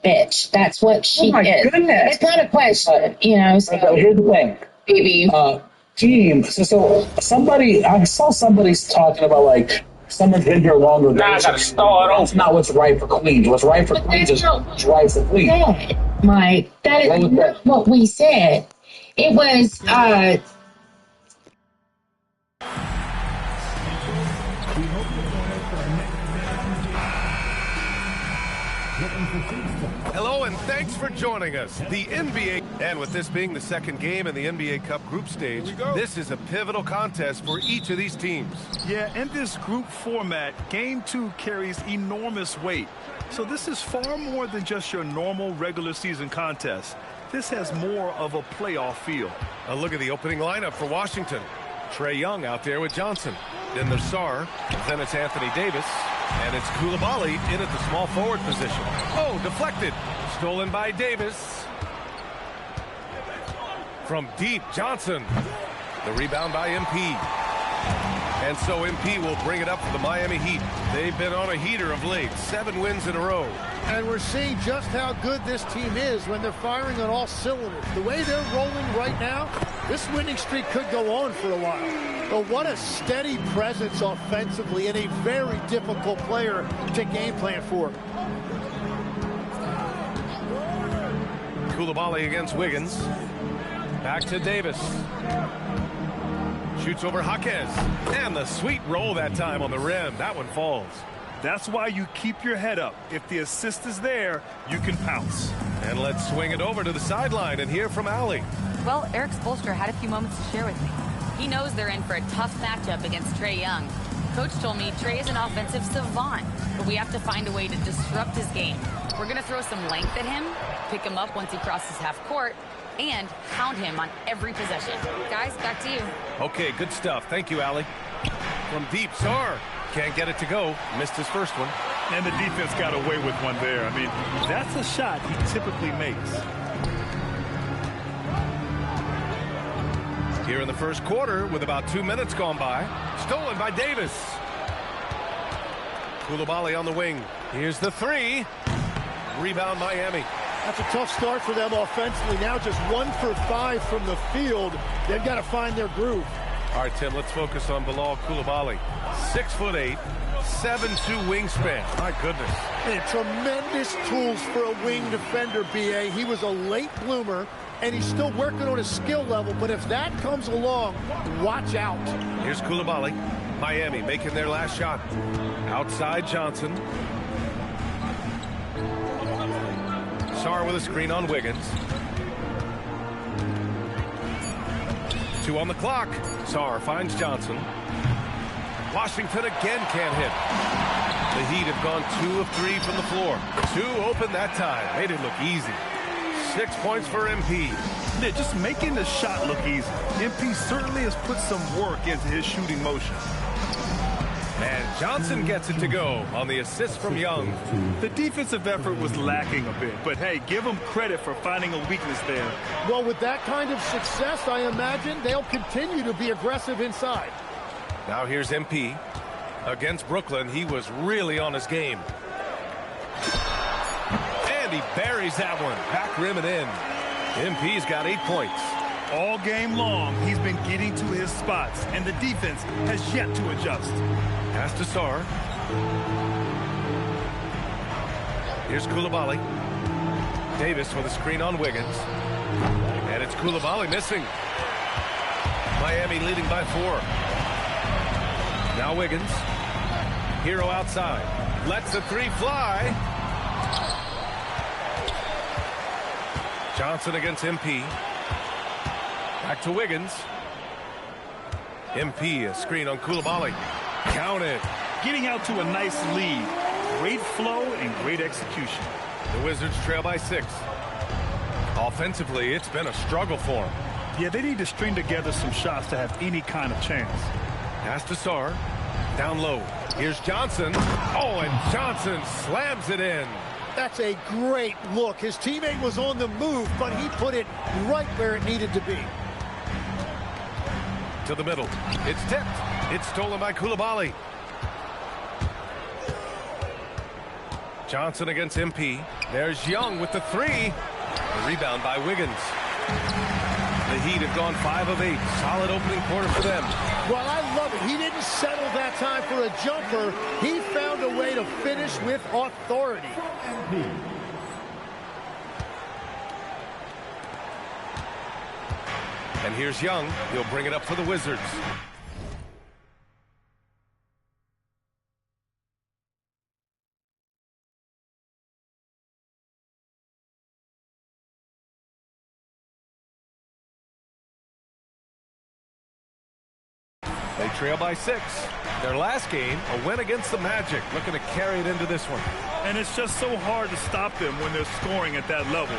bitch. That's what she Oh my is. goodness. It's not a question, you know. So Here's the thing. baby. Team. So somebody, I saw somebody's talking about like someone's been here longer. That's not what's right for Queens. What's right for Queens is what's right for Queens. Mike, that is not what we said. It was Hello and thanks for joining us. The NBA, and with this being the second game in the NBA Cup group stage, this is a pivotal contest for each of these teams. Yeah, in this group format, Game 2 carries enormous weight. So this is far more than just your normal regular season contest. This has more of a playoff feel. A look at the opening lineup for Washington. Trae Young out there with Johnson. Then there's Sarr. Then it's Anthony Davis. And it's Coulibaly in at the small forward position. Oh, deflected. Stolen by Davis. From deep, Johnson. The rebound by MP. And so MP will bring it up for the Miami Heat. They've been on a heater of late. 7 wins in a row. And we're seeing just how good this team is when they're firing on all cylinders. The way they're rolling right now, this winning streak could go on for a while. But what a steady presence offensively and a very difficult player to game plan for. Coulibaly against Wiggins. Back to Davis. Shoots over Jaquez. And the sweet roll that time on the rim. That one falls. That's why you keep your head up. If the assist is there, you can pounce. And let's swing it over to the sideline and hear from Allie. Well, Eric Spoelstra had a few moments to share with me. He knows they're in for a tough matchup against Trae Young. Coach told me Trae is an offensive savant, but we have to find a way to disrupt his game. We're going to throw some length at him, pick him up once he crosses half court, and hound him on every possession. Guys, back to you. Okay, good stuff. Thank you, Allie. From deep, Sarr. Can't get it to go. Missed his first one. And the defense got away with one there. I mean, that's a shot he typically makes. Here in the first quarter with about 2 minutes gone by. Stolen by Davis. Coulibaly on the wing. Here's the three. Rebound Miami. That's a tough start for them offensively. Now just 1 for 5 from the field. They've got to find their groove. All right, Tim, let's focus on Bilal Coulibaly. 6'8", 7'2" wingspan. My goodness. And tremendous tools for a wing defender, B.A. He was a late bloomer, and he's still working on his skill level. But if that comes along, watch out. Here's Coulibaly. Miami making their last shot. Outside Johnson. Sarr with a screen on Wiggins. 2 on the clock. Sarr finds Johnson. Washington again can't hit. The Heat have gone 2 of 3 from the floor. 2 open that time. Made it look easy. 6 points for MP. Yeah, just making the shot look easy. MP certainly has put some work into his shooting motion. And Johnson gets it to go on the assist from Young. The defensive effort was lacking a bit, but hey, give them credit for finding a weakness there. Well, with that kind of success, I imagine they'll continue to be aggressive inside. Now here's MP. Against Brooklyn, he was really on his game. And he buries that one. Back rim and in. MP's got 8 points. All game long, he's been getting to his spots, and the defense has yet to adjust. Pass to Sarr. Here's Coulibaly. Davis with a screen on Wiggins. And it's Coulibaly missing. Miami leading by 4. Now Wiggins. Hero outside. Lets the 3 fly. Johnson against MP. Back to Wiggins. MP, a screen on Coulibaly. Counted. Getting out to a nice lead. Great flow and great execution. The Wizards trail by 6. Offensively, it's been a struggle for them. Yeah, they need to string together some shots to have any kind of chance. Pass to Sarr. Down low. Here's Johnson. Oh, and Johnson slams it in. That's a great look. His teammate was on the move, but he put it right where it needed to be. To the middle. It's tipped. It's stolen by Coulibaly. Johnson against MP. There's Young with the three. The rebound by Wiggins. The Heat have gone 5 of 8. Solid opening quarter for them. Well, I love it. He didn't settle that time for a jumper. He found a way to finish with authority. And here's Young. He'll bring it up for the Wizards. They trail by 6. Their last game, a win against the Magic, looking to carry it into this one. And it's just so hard to stop them when they're scoring at that level.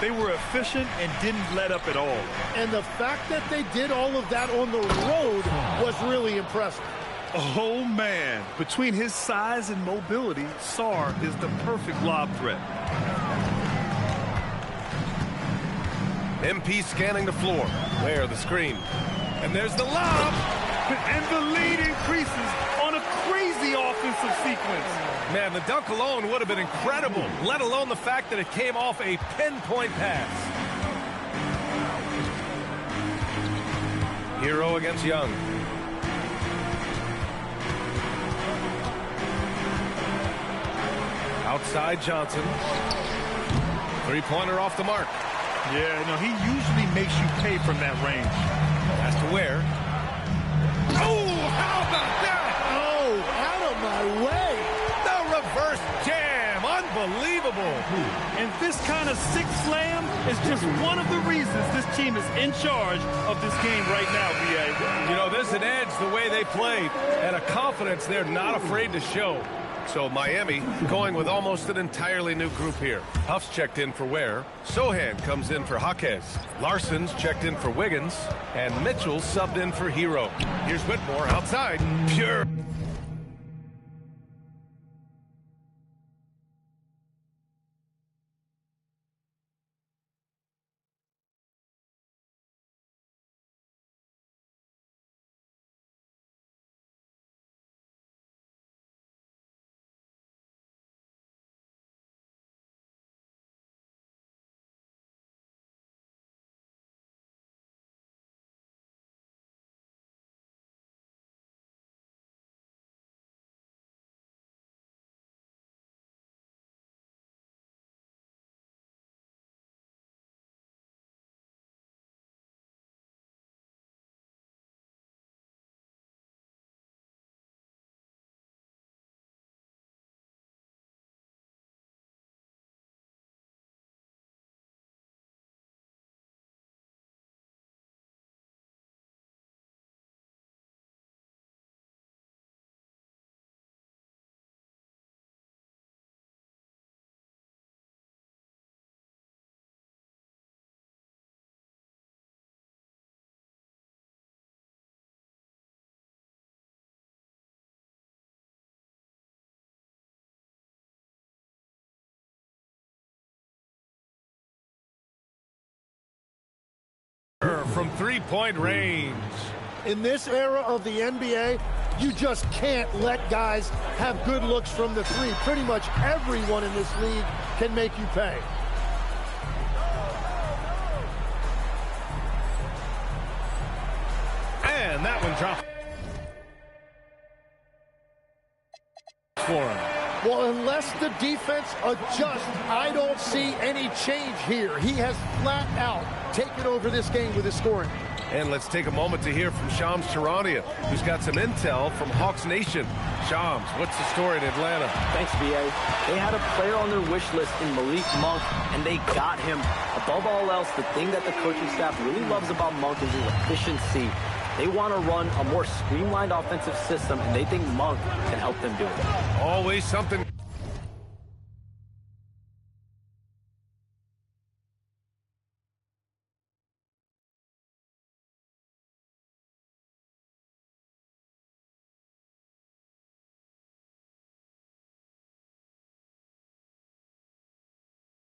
They were efficient and didn't let up at all. And the fact that they did all of that on the road was really impressive. Oh, man. Between his size and mobility, Sarr is the perfect lob threat. MP scanning the floor. Where the screen. And there's the lob. And the lead increases on a crazy offensive sequence. Man, the dunk alone would have been incredible, let alone the fact that it came off a pinpoint pass. Hero against Young. Outside Johnson. Three-pointer off the mark. Yeah, no, he usually makes you pay from that range. Has to wear. Oh, how about that? Oh, out of my way. The reverse jam. Unbelievable. And this kind of sick slam is just one of the reasons this team is in charge of this game right now, B.A. You know, there's an edge the way they play and a confidence they're not afraid to show. So Miami going with almost an entirely new group here. Huff's checked in for Ware. Sohan comes in for Jaquez. Larson's checked in for Wiggins. And Mitchell subbed in for Hero. Here's Whitmore outside. Pure. From three-point range. In this era of the NBA, you just can't let guys have good looks from the three. Pretty much everyone in this league can make you pay. And that one dropped for him. Well, unless the defense adjusts, I don't see any change here. He has flat out taken over this game with his scoring. And let's take a moment to hear from Shams Charania, who's got some intel from Hawks Nation. Shams, what's the story in Atlanta? Thanks, B.A. They had a player on their wish list in Malik Monk, and they got him. Above all else, the thing that the coaching staff really loves about Monk is his efficiency. They want to run a more streamlined offensive system, and they think Monk can help them do it. Always something.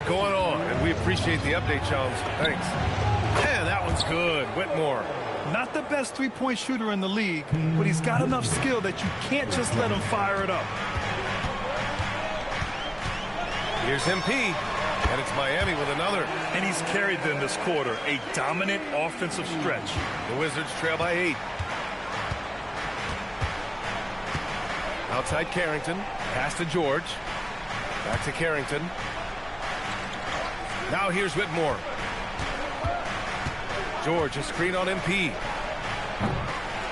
Going on, and we appreciate the update, Shams. Thanks. Man, that one's good. Whitmore. Not the best three-point shooter in the league, but he's got enough skill that you can't just let him fire it up. Here's MP, and it's Miami with another. And he's carried them this quarter, a dominant offensive stretch. The Wizards trail by 8. Outside Carrington, pass to George. Back to Carrington. Now here's Whitmore. George, a screen on MP.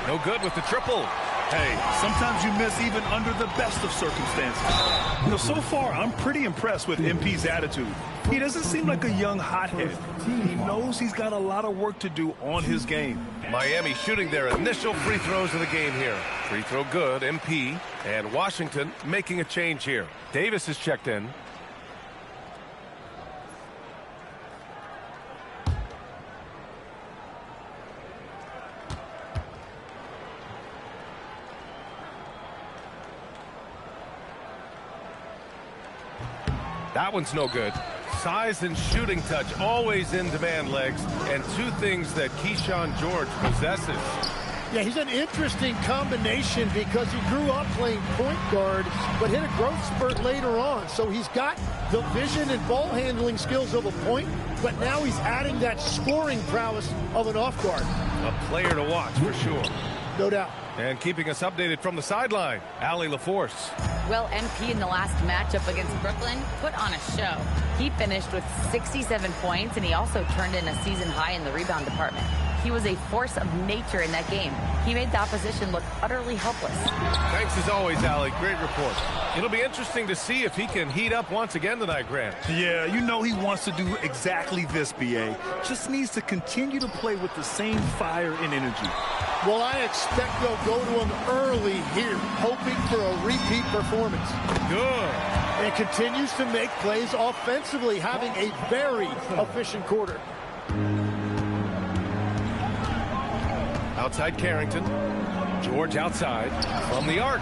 No good with the triple. Hey, sometimes you miss even under the best of circumstances. You know, so far, I'm pretty impressed with MP's attitude. He doesn't seem like a young hothead. He knows he's got a lot of work to do on his game. Miami shooting their initial free throws of the game here. Free throw good, MP. And Washington making a change here. Davis is checked in. That one's no good. Size and shooting touch always in demand, legs, and two things that Keyshawn George possesses. Yeah, he's an interesting combination because he grew up playing point guard, but hit a growth spurt later on. So he's got the vision and ball handling skills of a point, but now he's adding that scoring prowess of an off guard. A player to watch for sure. No doubt. And keeping us updated from the sideline, Allie LaForce. Well, MP in the last matchup against Brooklyn put on a show. He finished with 67 points, and he also turned in a season high in the rebound department. He was a force of nature in that game. He made the opposition look utterly helpless. Thanks as always, Allie. Great report. It'll be interesting to see if he can heat up once again tonight, Grant. Yeah, you know he wants to do exactly this, B.A. Just needs to continue to play with the same fire and energy. Well, I expect they'll go to him early here, hoping for a repeat performance. Good. And continues to make plays offensively, having a very efficient quarter. Outside Carrington. George outside from the arc.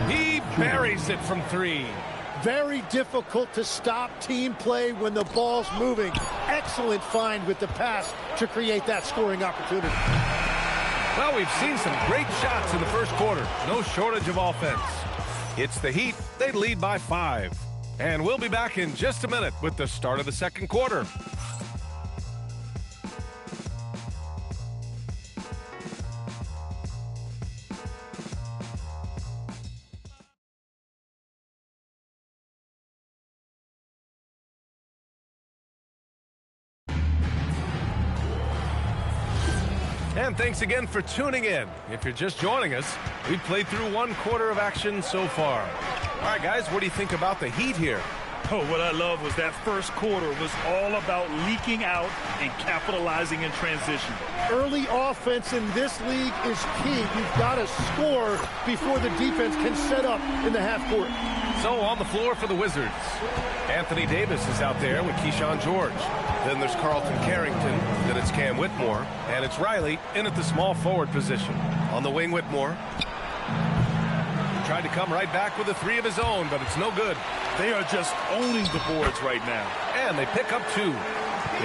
He buries it from 3. Very difficult to stop team play when the ball's moving. Excellent find with the pass to create that scoring opportunity. Well, we've seen some great shots in the first quarter. No shortage of offense. It's the Heat. They lead by 5. And we'll be back in just a minute with the start of the second quarter. And thanks again for tuning in. If you're just joining us, we've played through 1 quarter of action so far. All right, guys, what do you think about the Heat here? Oh, what I love was that first quarter was all about leaking out and capitalizing in transition. Early offense in this league is key. You've got to score before the defense can set up in the half court. So on the floor for the Wizards, Anthony Davis is out there with Keyshawn George. Then there's Carlton Carrington. Then it's Cam Whitmore. And it's Riley in at the small forward position. On the wing, Whitmore. Tried to come right back with a 3 of his own, but it's no good. They are just owning the boards right now. And they pick up 2.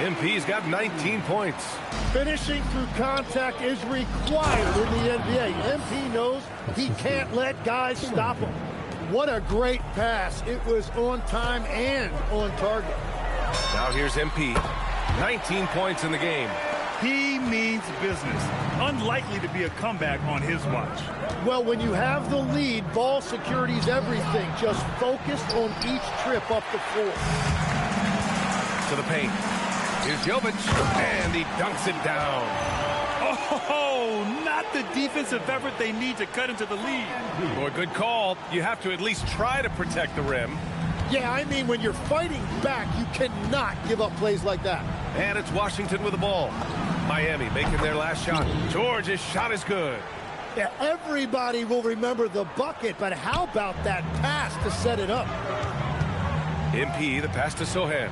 MP's got 19 points. Finishing through contact is required in the NBA. MP knows he can't let guys stop him. What a great pass. It was on time and on target. Now here's MP. 19 points in the game. He means business. Unlikely to be a comeback on his watch. Well, when you have the lead, ball security is everything. Just focused on each trip up the floor. To the paint. Here's Jovic, and he dunks it down. Oh, not the defensive effort they need to cut into the lead. Boy, good call. You have to at least try to protect the rim. Yeah, I mean, when you're fighting back, you cannot give up plays like that. And it's Washington with the ball. Miami making their last shot. George's shot is good. Yeah, everybody will remember the bucket, but how about that pass to set it up? MP, the pass to Sohan.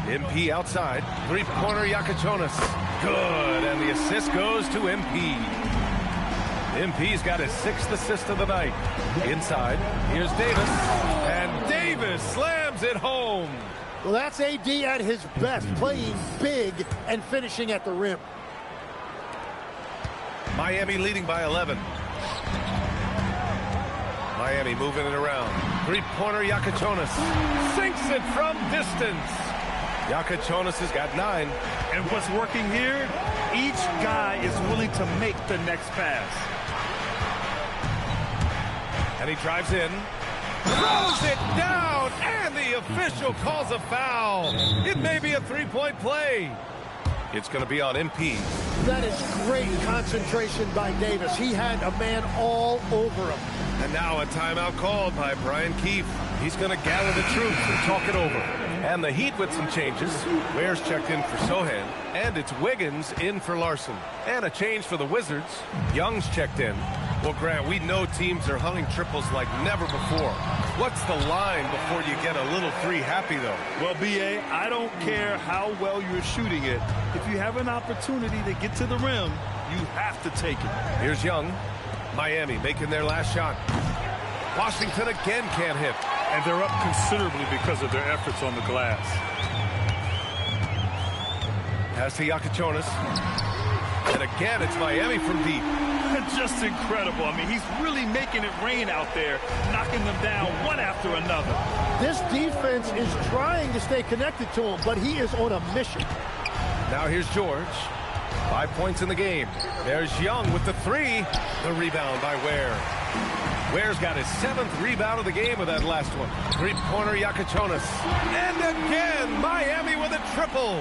MP outside. 3-pointer Yakachonis. Good, and the assist goes to MP. MP's got his 6th assist of the night. Inside, here's Davis. And Davis slams it home. Well, that's AD at his best, playing big and finishing at the rim. Miami leading by 11. Miami moving it around. Three-pointer Yakachonis sinks it from distance. Yakachonis has got 9. And what's working here, each guy is willing to make the next pass. And he drives in. Throws it down, and the official calls a foul. It may be a three-point play. It's going to be on MP. That is great concentration by Davis. He had a man all over him. And now a timeout called by Brian Keefe. He's going to gather the troops and talk it over. And the Heat with some changes. Ware's checked in for Sohan. And it's Wiggins in for Larson. And a change for the Wizards. Young's checked in. Well, Grant, we know teams are hunting triples like never before. What's the line before you get a little three happy, though? Well, B.A., I don't care how well you're shooting it. If you have an opportunity to get to the rim, you have to take it. Here's Young. Miami making their last shot. Washington again can't hit. And they're up considerably because of their efforts on the glass. Pass to Yakachonis. And again, it's Miami from deep. Just incredible. I mean, he's really making it rain out there, knocking them down one after another. This defense is trying to stay connected to him, but he is on a mission. Now here's George. 5 points in the game. There's Young with the 3. The rebound by Ware. Ware's got his 7th rebound of the game with that last one. Three-pointer Yakachonis. And again, Miami with a triple.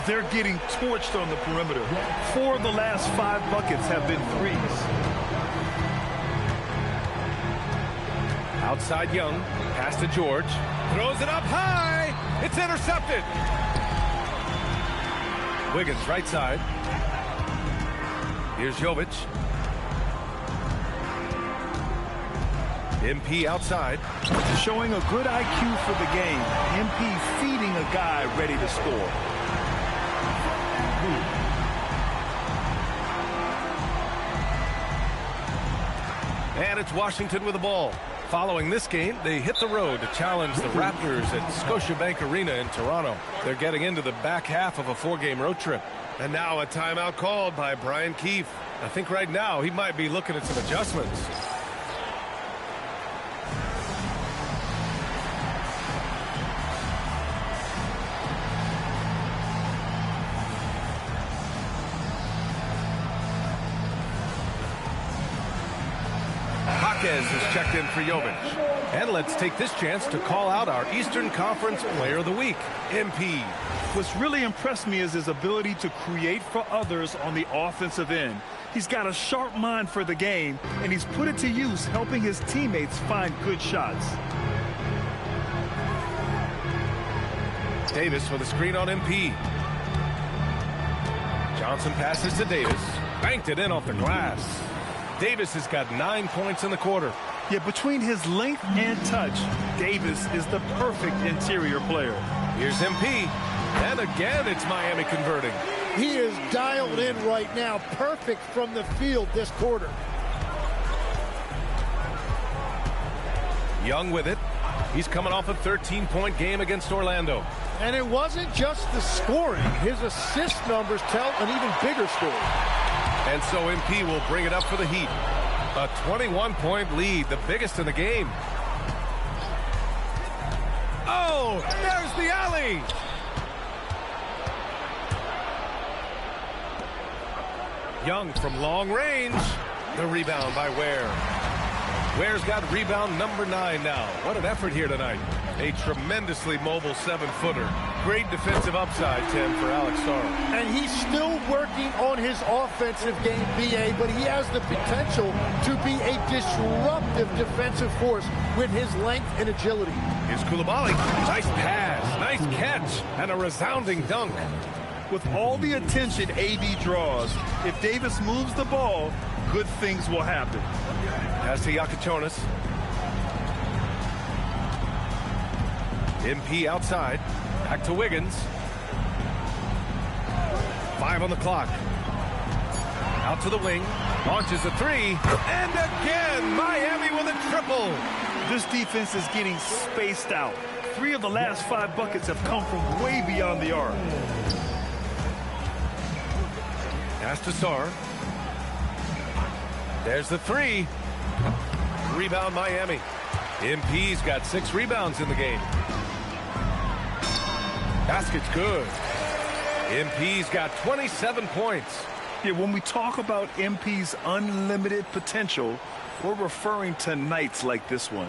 They're getting torched on the perimeter. 4 of the last 5 buckets have been threes. Outside Young. Pass to George. Throws it up high. It's intercepted. Wiggins right side. Here's Jovic. MP outside. Showing a good IQ for the game. MP feeding a guy ready to score. And it's Washington with the ball. Following this game, they hit the road to challenge the Raptors at Scotiabank Arena in Toronto. They're getting into the back half of a 4-game road trip. And now a timeout called by Brian Keefe. I think right now he might be looking at some adjustments. Jaquez is checked in for Jovic. And let's take this chance to call out our Eastern Conference Player of the Week, MP. What's really impressed me is his ability to create for others on the offensive end. He's got a sharp mind for the game, and he's put it to use helping his teammates find good shots. Davis with a screen on MP. Johnson passes to Davis. Banked it in off the glass. Davis has got 9 points in the quarter. Yeah, between his length and touch, Davis is the perfect interior player. Here's MP. And again, it's Miami converting. He is dialed in right now. Perfect from the field this quarter. Young with it. He's coming off a 13-point game against Orlando. And it wasn't just the scoring. His assist numbers tell an even bigger story. And so MP will bring it up for the Heat. A 21-point lead, the biggest in the game. Oh, there's the alley. Young from long range. The rebound by Ware. Ware's got rebound number 9 now. What an effort here tonight. A tremendously mobile 7-footer. Great defensive upside, Tim, for Alex Sarr. And he's still working on his offensive game, B.A., but he has the potential to be a disruptive defensive force with his length and agility. Here's Coulibaly. Nice pass, nice catch, and a resounding dunk. With all the attention AD draws, if Davis moves the ball, good things will happen. Pass to Yakachonis. MP outside. Back to Wiggins. 5 on the clock. Out to the wing. Launches a 3. And again, Miami with a triple. This defense is getting spaced out. 3 of the last 5 buckets have come from way beyond the arc. Pass to Sarr. There's the 3. rebound Miami. MP's got 6 rebounds in the game. Basket's good. MP's got 27 points. Yeah, when we talk about MP's unlimited potential, we're referring to nights like this one.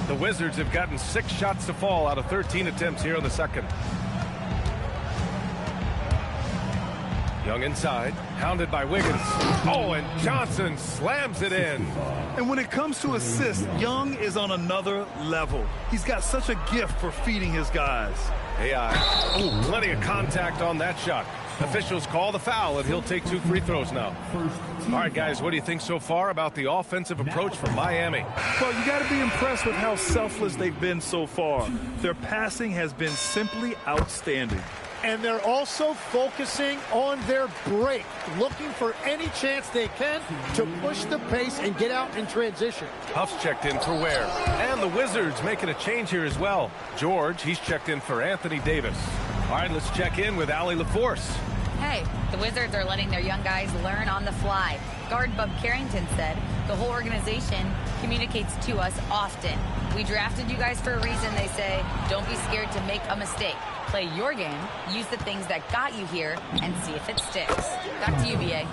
The Wizards have gotten 6 shots to fall out of 13 attempts here in the second. Young inside, hounded by Wiggins. Oh, and Johnson slams it in. And when it comes to assists, Young is on another level. He's got such a gift for feeding his guys. AI. Oh, plenty of contact on that shot. Officials call the foul, and he'll take 2 free throws now. All right, guys, what do you think so far about the offensive approach from Miami? Well, you got to be impressed with how selfless they've been so far. Their passing has been simply outstanding. And they're also focusing on their break, looking for any chance they can to push the pace and get out in transition. Huff's checked in for Ware. And the Wizards making a change here as well. George, he's checked in for Anthony Davis. All right, let's check in with Allie LaForce. Hey, the Wizards are letting their young guys learn on the fly. Guard Bub Carrington said the whole organization communicates to us often. We drafted you guys for a reason, they say. Don't be scared to make a mistake. Play your game, use the things that got you here, and see if it sticks. Back to you, BA.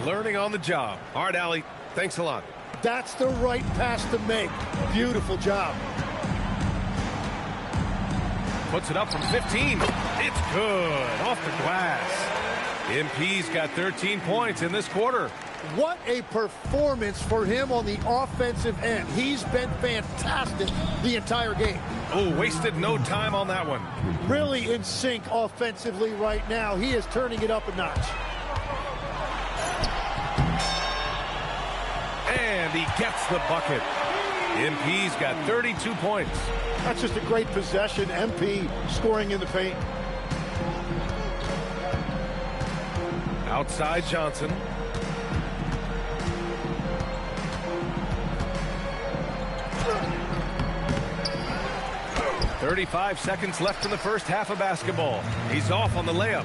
Learning on the job. All right, Allie, thanks a lot. That's the right pass to make. Beautiful job. Puts it up from 15. It's good. Off the glass. MP's got 13 points in this quarter. What a performance for him on the offensive end. He's been fantastic the entire game. Oh, wasted no time on that one. Really in sync offensively right now. He is turning it up a notch. And he gets the bucket. MP's got 32 points. That's just a great possession. MP scoring in the paint. Outside Johnson. "35 seconds left in the first half of basketball. He's off on the layup.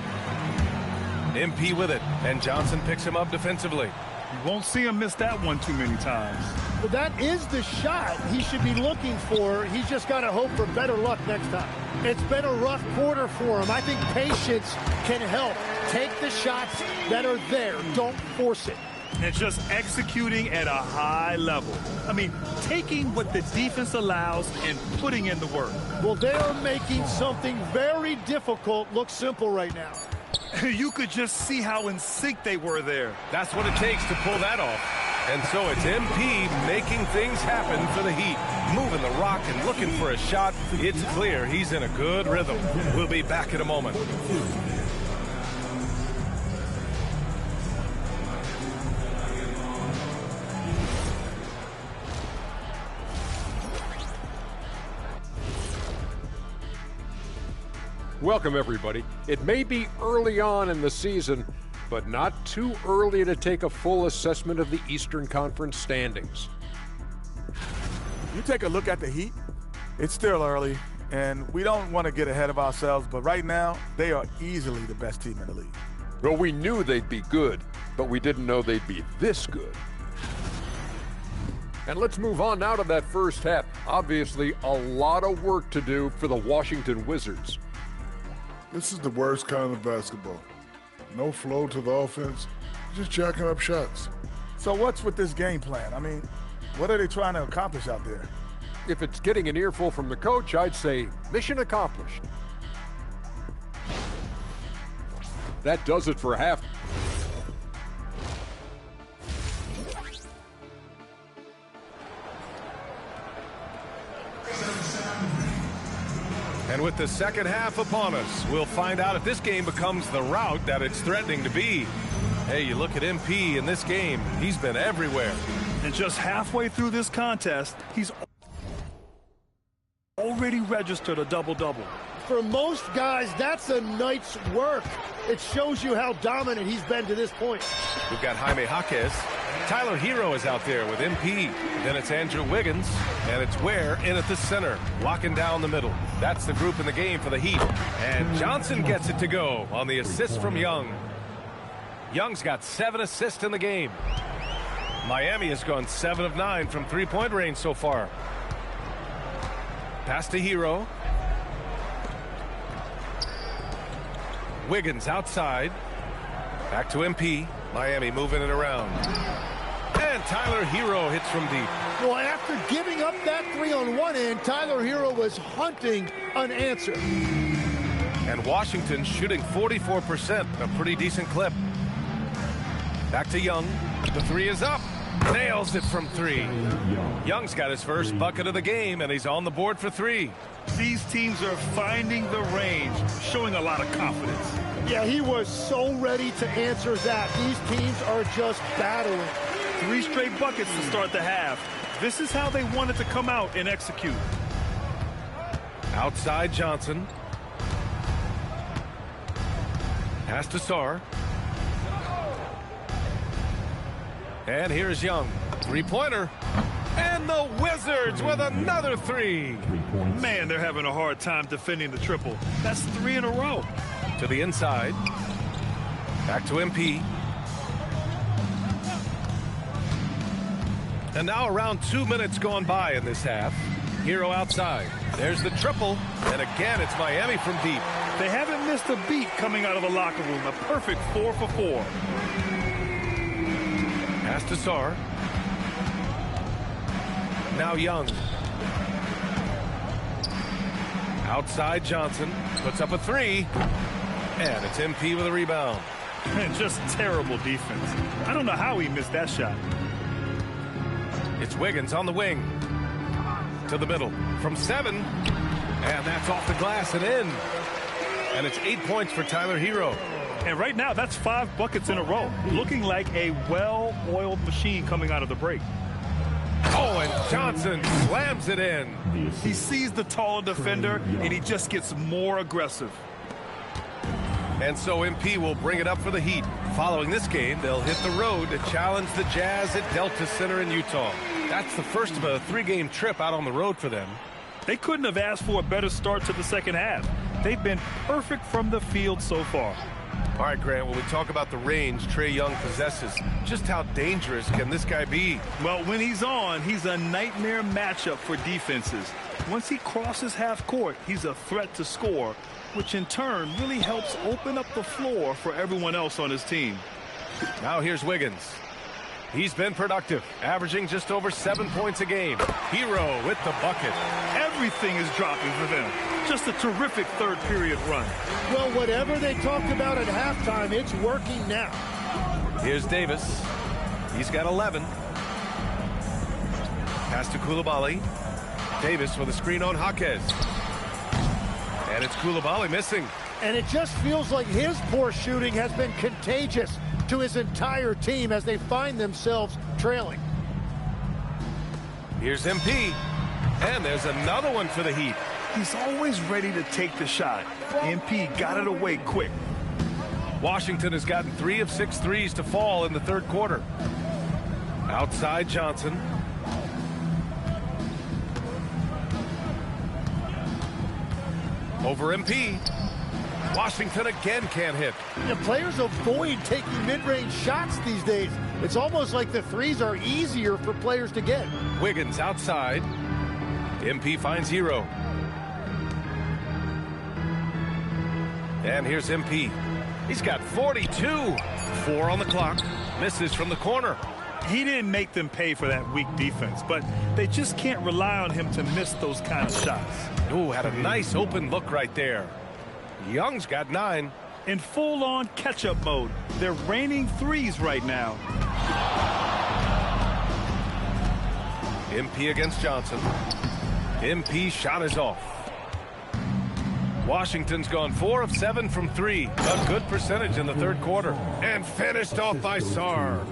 MP with it, and Johnson picks him up defensively. You won't see him miss that one too many times. Well, that is the shot he should be looking for. He's just got to hope for better luck next time. It's been a rough quarter for him. I think patience can help. Take the shots that are there. Don't force it. And just executing at a high level. I mean, taking what the defense allows and putting in the work. Well, they are making something very difficult look simple right now. You could just see how in sync they were there. That's what it takes to pull that off. And so it's MP making things happen for the Heat. Moving the rock and looking for a shot. It's clear he's in a good rhythm. We'll be back in a moment. Welcome, everybody. It may be early on in the season, but not too early to take a full assessment of the Eastern Conference standings. You take a look at the Heat, it's still early, and we don't want to get ahead of ourselves, but right now, they are easily the best team in the league. Well, we knew they'd be good, but we didn't know they'd be this good. And let's move on now to that first half. Obviously, a lot of work to do for the Washington Wizards. This is the worst kind of basketball. No flow to the offense, just jacking up shots. So what's with this game plan? I mean, what are they trying to accomplish out there? If it's getting an earful from the coach, I'd say mission accomplished. That does it for half. And with the second half upon us, we'll find out if this game becomes the rout that it's threatening to be. Hey, you look at MP in this game, he's been everywhere. And just halfway through this contest, he's already registered a double-double. For most guys, that's a night's work. It shows you how dominant he's been to this point. We've got Jaime Jaquez. Tyler Hero is out there with MP. Then it's Andrew Wiggins, and it's Ware in at the center, locking down the middle. That's the group in the game for the Heat. And Johnson gets it to go on the assist from Young. Young's got 7 assists in the game. Miami has gone 7 of 9 from three-point range so far. Pass to Hero. Wiggins outside. Back to MP. Miami moving it around. And Tyler Hero hits from deep. Well, after giving up that 3 on one end, Tyler Hero was hunting an answer. And Washington shooting 44%, a pretty decent clip. Back to Young. The 3 is up. Nails it from 3. Young's got his first bucket of the game, and he's on the board for 3. These teams are finding the range, showing a lot of confidence. Yeah, he was so ready to answer that. These teams are just battling. 3 straight buckets to start the half. This is how they wanted to come out and execute. Outside Johnson. Pass to Sarr. And here's Young. 3-pointer. And the Wizards with another 3. Man, they're having a hard time defending the triple. That's 3 in a row. To the inside. Back to MP. And now around 2 minutes gone by in this half. Hero outside. There's the triple. And again, it's Miami from deep. They haven't missed a beat coming out of the locker room. A perfect 4 for 4. Pass to Sarr. Now Young. Outside Johnson. Puts up a 3. And it's MP with a rebound. Man, just terrible defense. I don't know how he missed that shot. It's Wiggins on the wing. To the middle. From 7. And that's off the glass and in. And it's 8 points for Tyler Hero. And right now, that's 5 buckets in a row. Looking like a well-oiled machine coming out of the break. Oh, and Johnson slams it in. He sees the taller defender, and he just gets more aggressive. And so MP will bring it up for the Heat. Following this game, they'll hit the road to challenge the Jazz at Delta Center in Utah. That's the first of a 3-game trip out on the road for them. They couldn't have asked for a better start to the second half. They've been perfect from the field so far. All right, Grant, when we talk about the range Trae Young possesses, just how dangerous can this guy be? Well, when he's on, he's a nightmare matchup for defenses. Once he crosses half court, he's a threat to score, which in turn really helps open up the floor for everyone else on his team. Now here's Wiggins. He's been productive, averaging just over 7 points a game. Hero with the bucket. Everything is dropping for them. Just a terrific third period run. Well, whatever they talked about at halftime, it's working now. Here's Davis. He's got 11. Pass to Coulibaly. Davis with a screen on Jaquez. And it's Coulibaly missing. And it just feels like his poor shooting has been contagious to his entire team as they find themselves trailing. Here's MP. And there's another one for the Heat. He's always ready to take the shot. MP got it away quick. Washington has gotten 3 of 6 threes to fall in the third quarter. Outside Johnson. Over MP. Washington again can't hit. The players avoid taking mid-range shots these days. It's almost like the threes are easier for players to get. Wiggins outside. MP finds Hero. And here's MP. He's got 42. 4 on the clock. Misses from the corner. He didn't make them pay for that weak defense, but they just can't rely on him to miss those kind of shots. Ooh, had a nice open look right there. Young's got 9. In full-on catch-up mode. They're raining threes right now. MP against Johnson. MP shot is off. Washington's gone 4 of 7 from 3. A good percentage in the third quarter. And finished off by Sarr.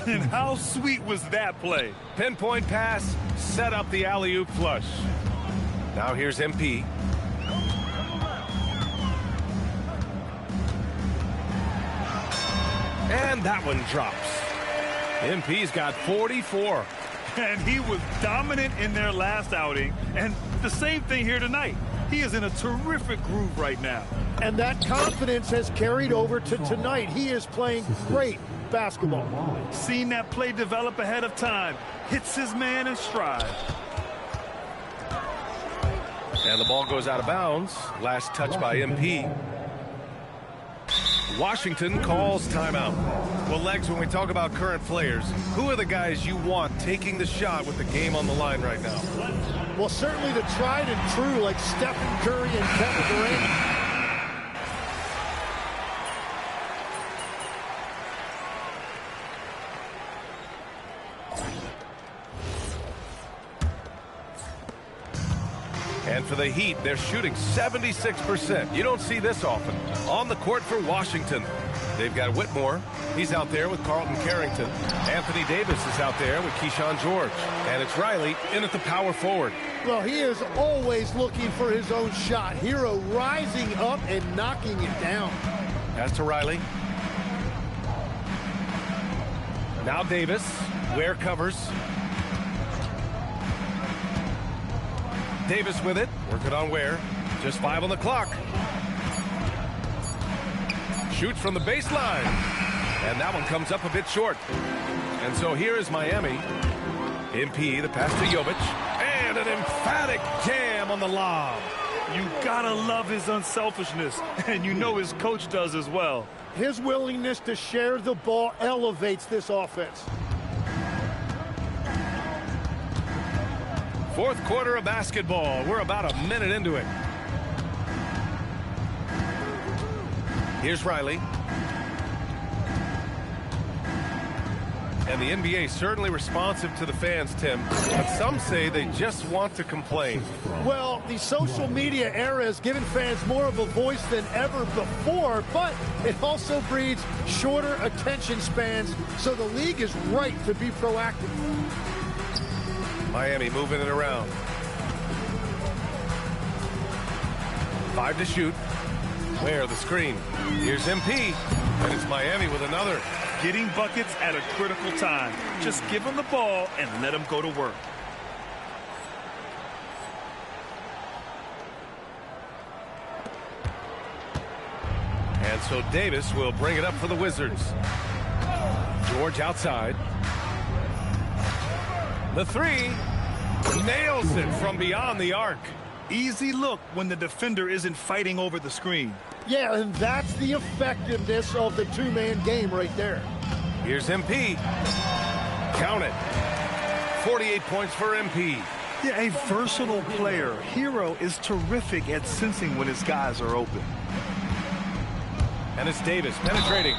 And how sweet was that play? Pinpoint pass, set up the alley-oop flush. Now here's MP. And that one drops. MP's got 44. And he was dominant in their last outing. And the same thing here tonight. He is in a terrific groove right now. And that confidence has carried over to tonight. He is playing great basketball. Seen that play develop ahead of time. Hits his man in stride. And the ball goes out of bounds. Last touch by MP. Washington calls timeout. Well, Legs, when we talk about current players, who are the guys you want taking the shot with the game on the line right now? Well, certainly the tried and true like Stephen Curry and Kevin Durant. And for the Heat, they're shooting 76%. You don't see this often. On the court for Washington, they've got Whitmore. He's out there with Carlton Carrington. Anthony Davis is out there with Keyshawn George. And it's Riley in at the power forward. Well, he is always looking for his own shot. Hero rising up and knocking it down. Pass to Riley. Now Davis. Ware covers. Davis with it. Working on Ware. Just 5 on the clock. Shoots from the baseline. And that one comes up a bit short. And so here is Miami. MP, the pass to Jovic. And an emphatic jam on the lob. You gotta love his unselfishness. And you know his coach does as well. His willingness to share the ball elevates this offense. Fourth quarter of basketball. We're about a minute into it. Here's Riley. And the NBA certainly responsive to the fans, Tim. But some say they just want to complain. Well, the social media era has given fans more of a voice than ever before, but it also breeds shorter attention spans, so the league is right to be proactive. Miami moving it around. 5 to shoot. Where the screen. Here's MP. And it's Miami with another. Getting buckets at a critical time. Just give him the ball and let him go to work. And so Davis will bring it up for the Wizards. George outside. The three nails it from beyond the arc. Easy look when the defender isn't fighting over the screen. Yeah, and that's the effectiveness of the two-man game right there. Here's MP. Count it. 48 points for MP. Yeah, a versatile player. Hero is terrific at sensing when his guys are open. And it's Davis penetrating.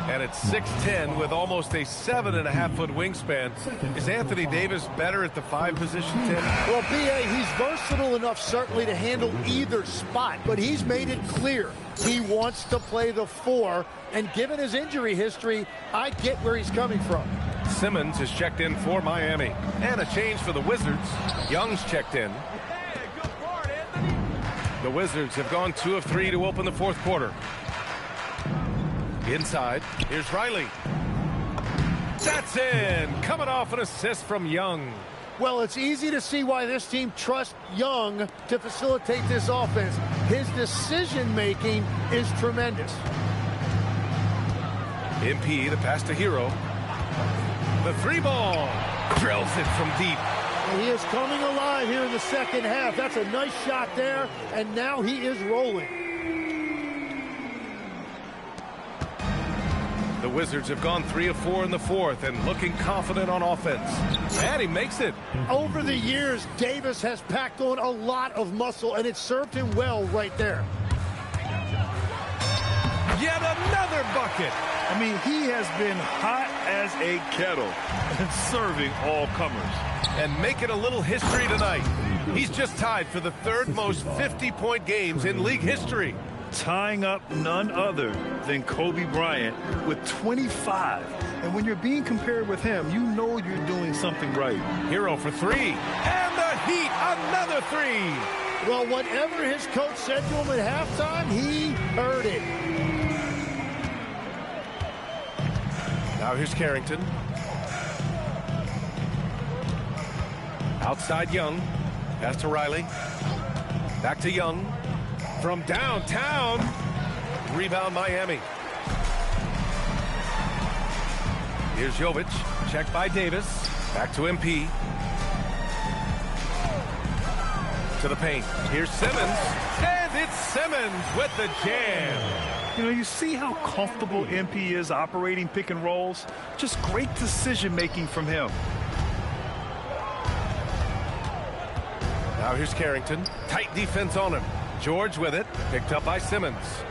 And it's 6'10" with almost a 7.5-foot wingspan. Is Anthony Davis better at the 5 position, Tim? Well, B.A., he's versatile enough certainly to handle either spot, but he's made it clear he wants to play the 4, and given his injury history, I get where he's coming from. Simmons is checked in for Miami. And a change for the Wizards. Young's checked in. The Wizards have gone 2 of 3 to open the fourth quarter. Inside, here's Riley. That's in. Coming off an assist from Young. Well, it's easy to see why this team trusts Young to facilitate this offense. His decision-making is tremendous. MP, the pass to Hero. The 3-ball. Drills it from deep. And he is coming alive here in the second half. That's a nice shot there, and now he is rolling. The Wizards have gone 3 of 4 in the fourth and looking confident on offense. And he makes it. Over the years, Davis has packed on a lot of muscle, and it served him well right there. Yet another bucket. I mean, he has been hot as a kettle and serving all comers. And making a little history tonight. He's just tied for the 3rd most 50-point games in league history. Tying up none other than Kobe Bryant with 25. And when you're being compared with him, you know you're doing something right. Hero for 3. And the Heat, another 3. Well, whatever his coach said to him at halftime, he heard it. Now here's Carrington. Outside Young. Pass to Riley. Back to Young. From downtown. Rebound Miami. Here's Jovic. Checked by Davis. Back to MP. To the paint. Here's Simmons. And it's Simmons with the jam. You know, you see how comfortable MP is operating pick and rolls? Just great decision-making from him. Now here's Carrington. Tight defense on him. George with it. Picked up by Simmons.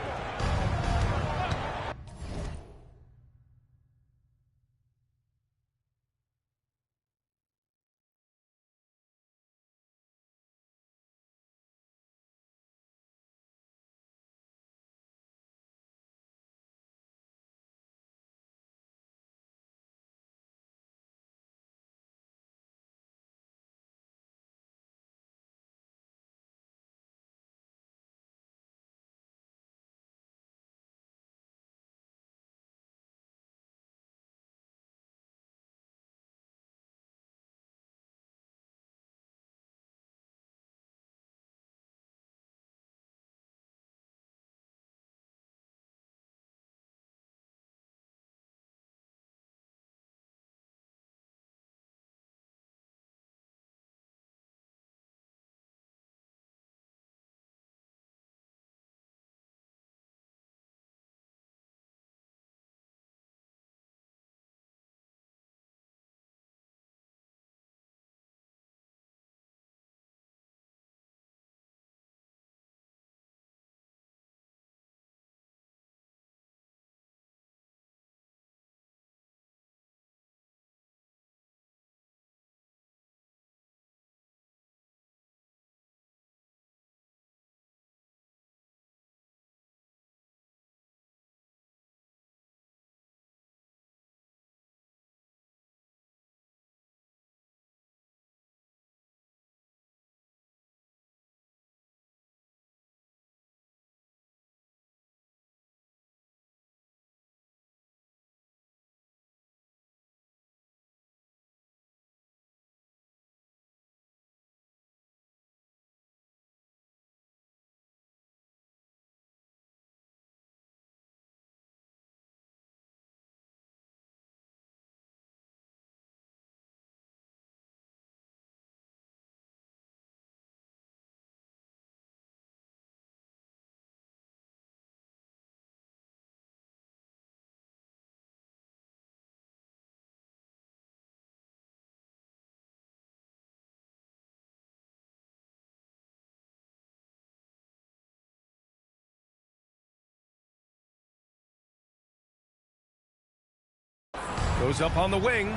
Goes up on the wing.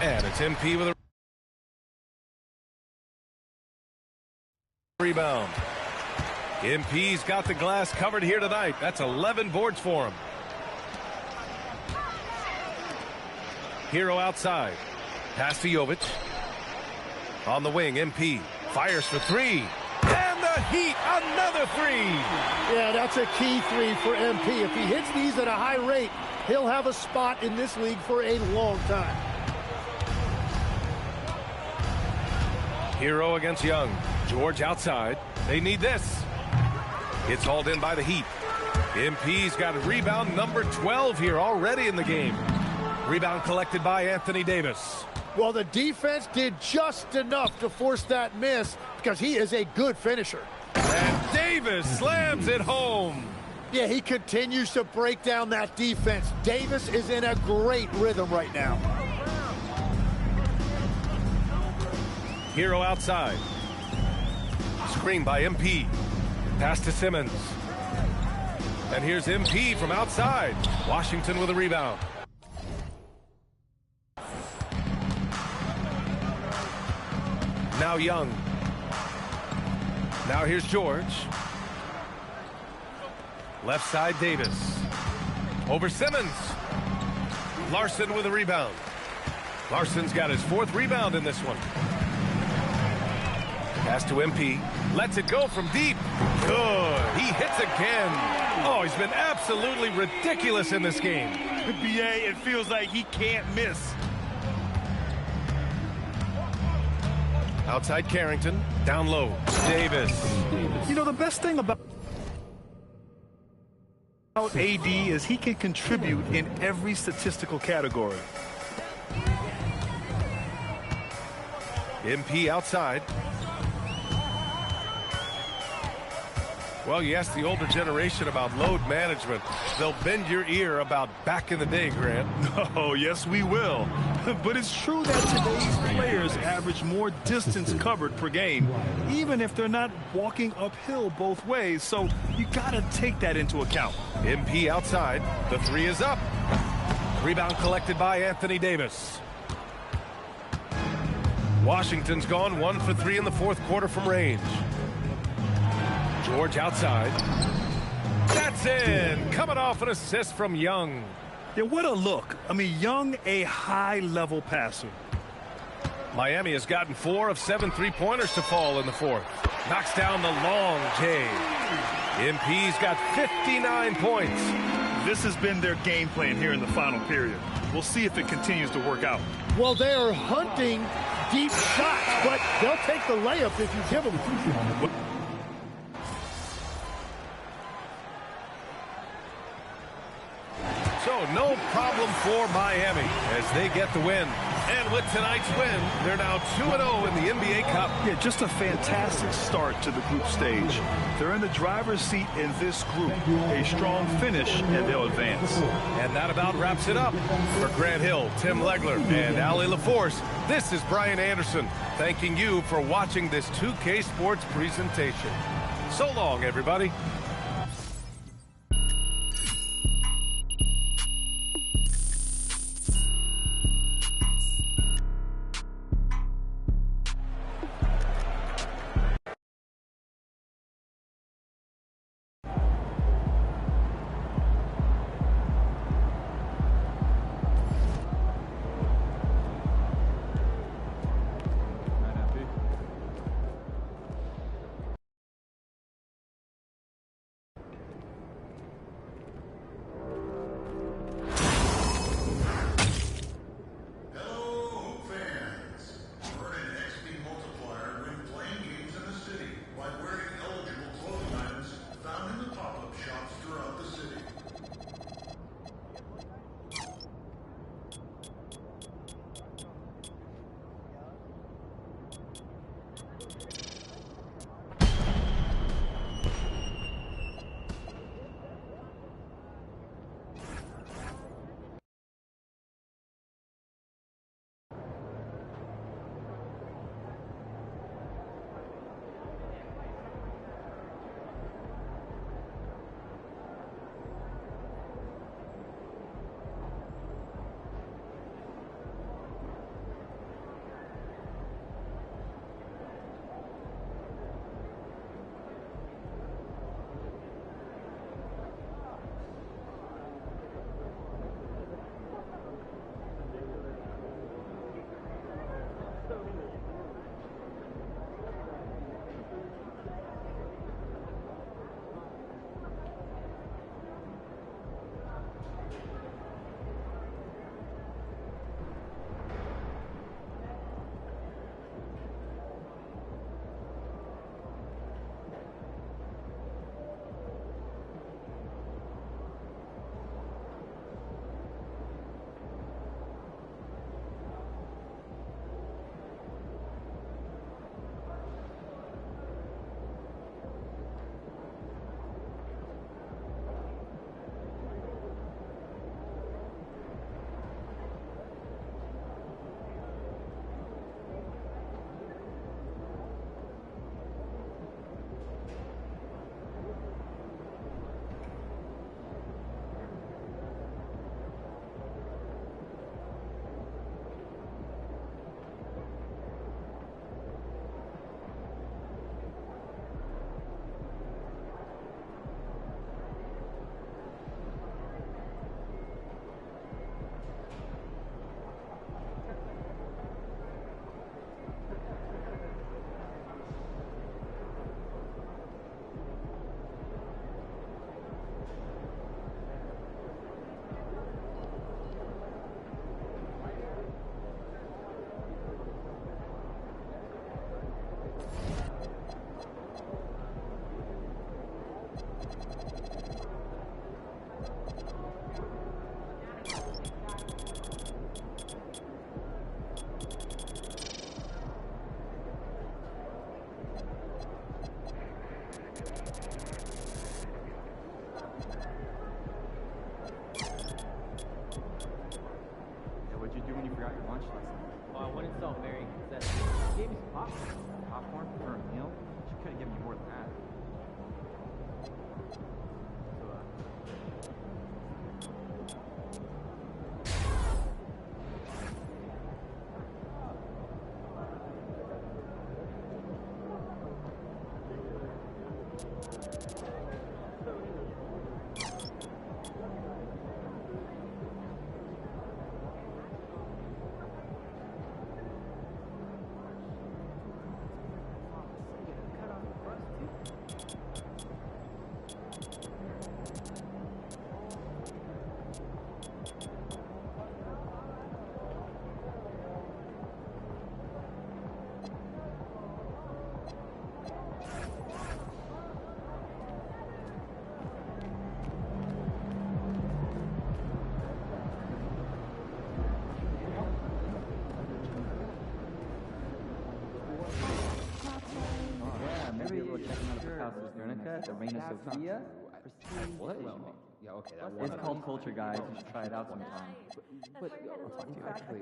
And it's MP with a rebound. MP's got the glass covered here tonight. That's 11 boards for him. Hero outside. Pass to Jovic. On the wing, MP fires for three. And the Heat, another three. Yeah, that's a key three for MP. If he hits these at a high rate, he'll have a spot in this league for a long time. Hero against Young. George outside. They need this. It's hauled in by the Heat. MP's got a rebound number 12 here already in the game. Rebound collected by Anthony Davis. Well, the defense did just enough to force that miss because he is a good finisher. And Davis slams it home. Yeah, he continues to break down that defense. Davis is in a great rhythm right now. Hero outside. Screen by MP. Pass to Simmons. And here's MP from outside. Washington with a rebound. Now Young. Now here's George. Left side Davis. Over Simmons. Larson with a rebound. Larson's got his 4th rebound in this one. Pass to MP. Lets it go from deep. Good. He hits again. Oh, he's been absolutely ridiculous in this game. BA, it feels like he can't miss. Outside Carrington. Down low. Davis. You know, the best thing about AD is he can contribute in every statistical category. MP outside. Well, you ask the older generation about load management. They'll bend your ear about back in the day, Grant. Oh, yes, we will. But it's true that today's players average more distance covered per game, even if they're not walking uphill both ways. So you got to take that into account. MP outside. The three is up. Rebound collected by Anthony Davis. Washington's gone 1 for 3 in the fourth quarter from range. George outside. That's in. Coming off an assist from Young. Yeah, what a look. I mean, Young, a high-level passer. Miami has gotten 4 of 7 3-pointers to fall in the fourth. Knocks down the long J. MP's got 59 points. This has been their game plan here in the final period. We'll see if it continues to work out. Well, they are hunting deep shots, but they'll take the layup if you give them. So no problem for Miami as they get the win. And with tonight's win, they're now 2-0 in the NBA Cup. Yeah, just a fantastic start to the group stage. They're in the driver's seat in this group. A strong finish, and they'll advance. And that about wraps it up. For Grant Hill, Tim Legler, and Ali LaForce, this is Brian Anderson, thanking you for watching this 2K Sports presentation. So long, everybody. out your lunch last night. Well, I went and saw Mary. That She gave me some popcorn. Popcorn for a meal? She could have given me more than that. The Reina Sofia. What? Yeah, okay. It's called Culture, guys. You should try it out sometime. But I'll talk to you actually.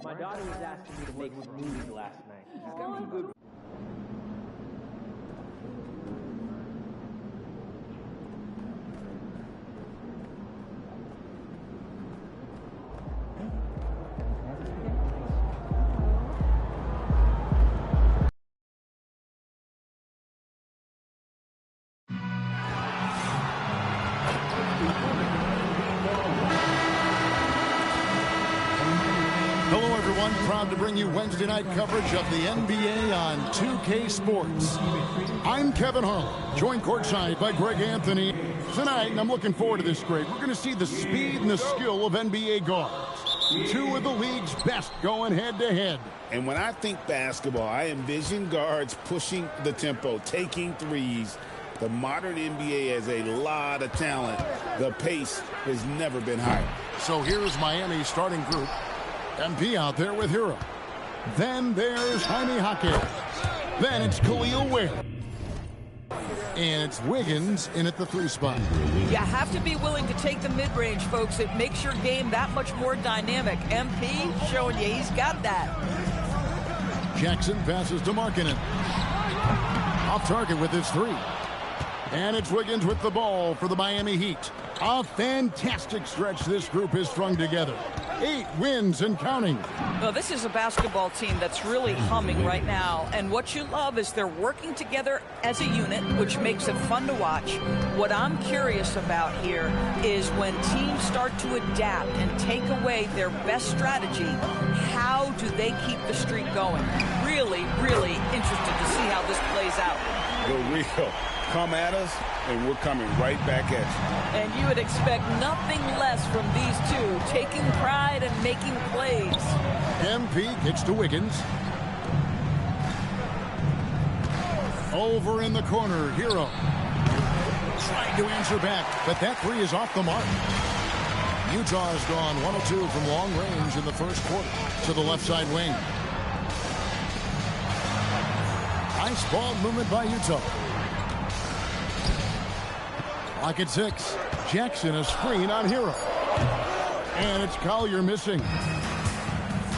My daughter was asking me to make movies last night. She's got some good. Hello, everyone. Proud to bring you Wednesday night coverage of the NBA on 2K Sports. I'm Kevin Harlan, joined courtside by Greg Anthony. Tonight, and I'm looking forward to this, Greg, we're going to see the speed and the skill of NBA guards. Two of the league's best going head-to-head. And when I think basketball, I envision guards pushing the tempo, taking threes. The modern NBA has a lot of talent. The pace has never been higher. So here's Miami's starting group. MP out there with Hero. Then there's Jaime Jaquez. Then it's Khalil Ware. And it's Wiggins in at the 3 spot. You have to be willing to take the mid-range, folks. It makes your game that much more dynamic. MP showing you he's got that. Jackson passes to Markkanen. Off target with his 3. And it's Wiggins with the ball for the Miami Heat. A fantastic stretch this group has strung together. 8 wins and counting. Well, this is a basketball team that's really humming right now. And what you love is they're working together as a unit, which makes it fun to watch. What I'm curious about here is when teams start to adapt and take away their best strategy, how do they keep the streak going? Really, really interested to see how this plays out. The real. Come at us, and we're coming right back at you. And you would expect nothing less from these two, taking pride and making plays. MP gets to Wiggins. Over in the corner, Hero. Trying to answer back, but that 3 is off the mark. Utah's gone 1 of 2 from long range in the first quarter to the left side wing. Nice ball movement by Utah. Clock at 6. Jackson a screen on Hero. And it's Collier missing.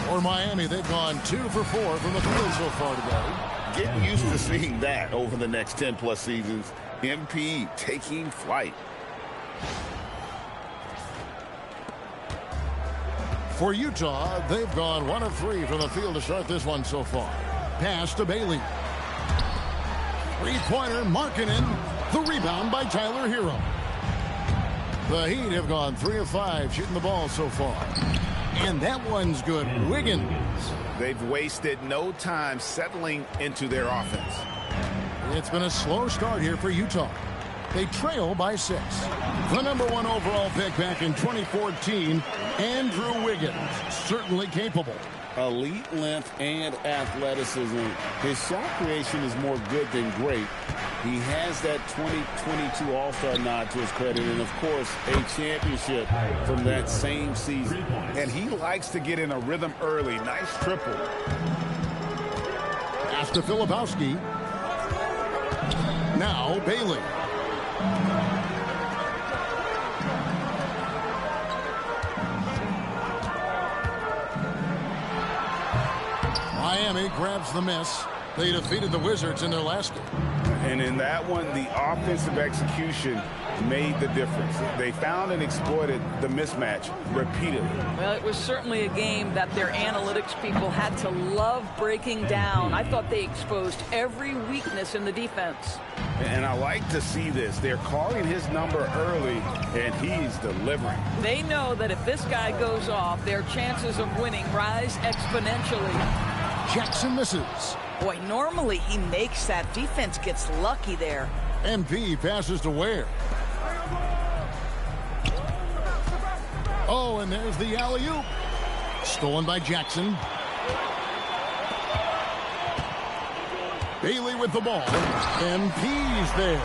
For Miami, they've gone 2 for 4 from the field so far today. Getting used to seeing that over the next 10+ seasons. MP taking flight. For Utah, they've gone 1 of 3 from the field to start this one so far. Pass to Bailey. 3-pointer, Markkanen. The rebound by Tyler Hero. The Heat have gone 3 of 5 shooting the ball so far. And that one's good. Wiggins. They've wasted no time settling into their offense. It's been a slow start here for Utah. They trail by 6. The number 1 overall pick back in 2014, Andrew Wiggins. Certainly capable. Elite length and athleticism. His shot creation is more good than great. He has that 2022 All-Star nod to his credit, and of course, a championship from that same season. And he likes to get in a rhythm early. Nice triple. Pass to Filipowski. Now Bailey. Miami grabs the miss. They defeated the Wizards in their last game. And in that one, the offensive execution made the difference. They found and exploited the mismatch repeatedly. Well, it was certainly a game that their analytics people had to love breaking down. I thought they exposed every weakness in the defense. And I like to see this. They're calling his number early, and he's delivering. They know that if this guy goes off, their chances of winning rise exponentially. Jackson misses. Boy, normally he makes that. Defense gets lucky there. MP passes to Ware. Oh, and there's the alley-oop. Stolen by Jackson. Bailey with the ball. MP's there.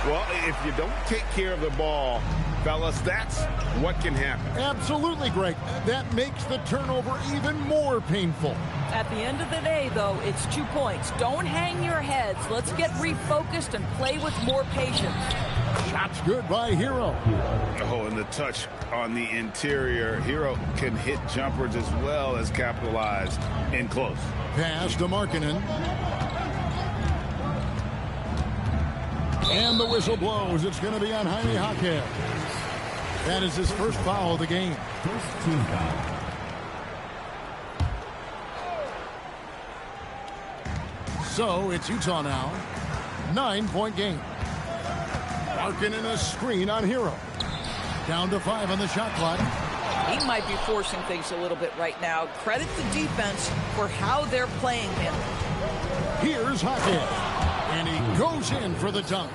Well, if you don't take care of the ball, fellas, that's what can happen. Absolutely, Greg. That makes the turnover even more painful. At the end of the day, though, it's 2 points. Don't hang your heads. Let's get refocused and play with more patience. Shot's good by Hero. Oh, and the touch on the interior. Hero can hit jumpers as well as capitalize in close. Pass to Markkanen. And the whistle blows. It's going to be on Jaime Jaquez. That is his first foul of the game. First team foul. So it's Utah now. 9-point game. Markkanen a screen on Hero. Down to 5 on the shot clock. He might be forcing things a little bit right now. Credit the defense for how they're playing him. Here's Jaquez. And he goes in for the dunk.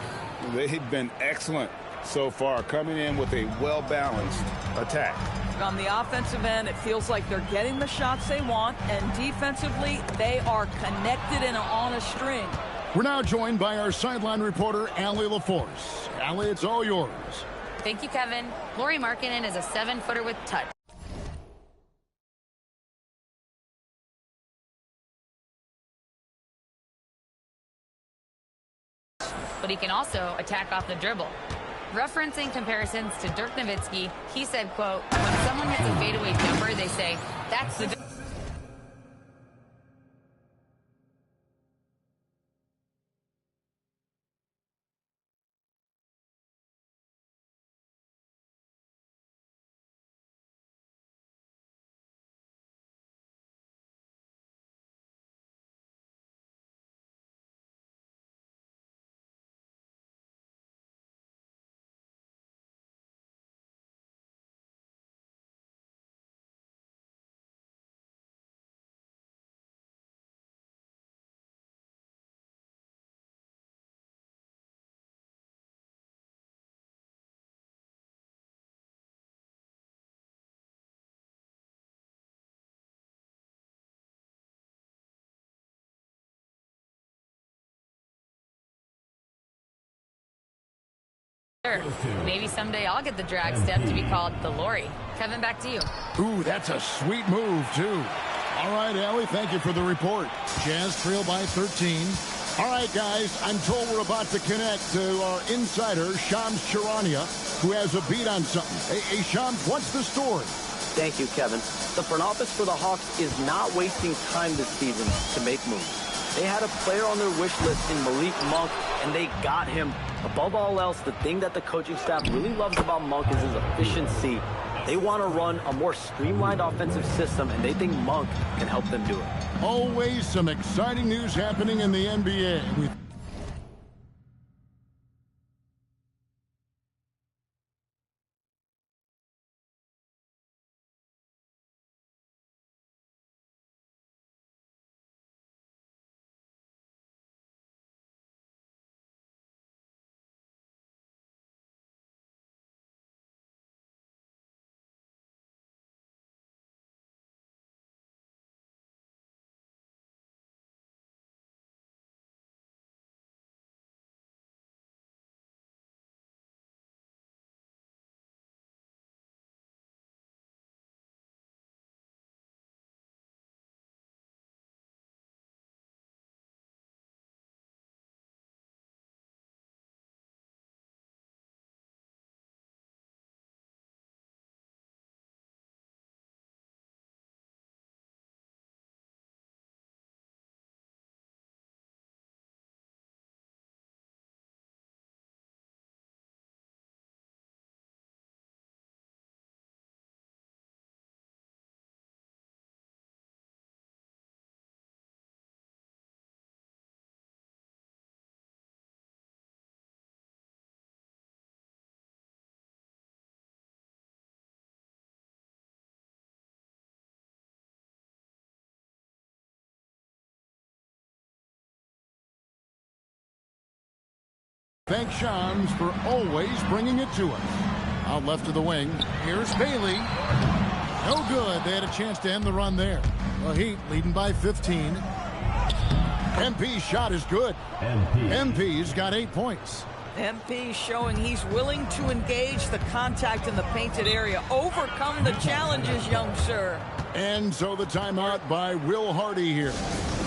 They've been excellent so far, coming in with a well-balanced attack. On the offensive end, it feels like they're getting the shots they want, and defensively, they are connected and on a string. We're now joined by our sideline reporter, Allie LaForce. Allie, it's all yours. Thank you, Kevin. Lauri Markkanen is a 7-footer with touch. But he can also attack off the dribble. Referencing comparisons to Dirk Nowitzki, he said, quote, when someone hits a fadeaway jumper, they say, that's the... Maybe someday I'll get the drag step to be called the Lauri. Kevin, back to you. Ooh, that's a sweet move, too. All right, Allie, thank you for the report. Jazz trail by 13. All right, guys, I'm told we're about to connect to our insider, Shams Charania, who has a beat on something. Hey, Shams, what's the story? Thank you, Kevin. The front office for the Hawks is not wasting time this season to make moves. They had a player on their wish list in Malik Monk, and they got him. Above all else, the thing that the coaching staff really loves about Monk is his efficiency. They want to run a more streamlined offensive system, and they think Monk can help them do it. Always some exciting news happening in the NBA with thank Shams for always bringing it to us. Out left to the wing. Here's Bailey. No good. They had a chance to end the run there. The Heat leading by 15. MP's shot is good. MP's got 8 points. MP showing he's willing to engage the contact in the painted area. Overcome the challenges, young sir. And so the timeout by Will Hardy here.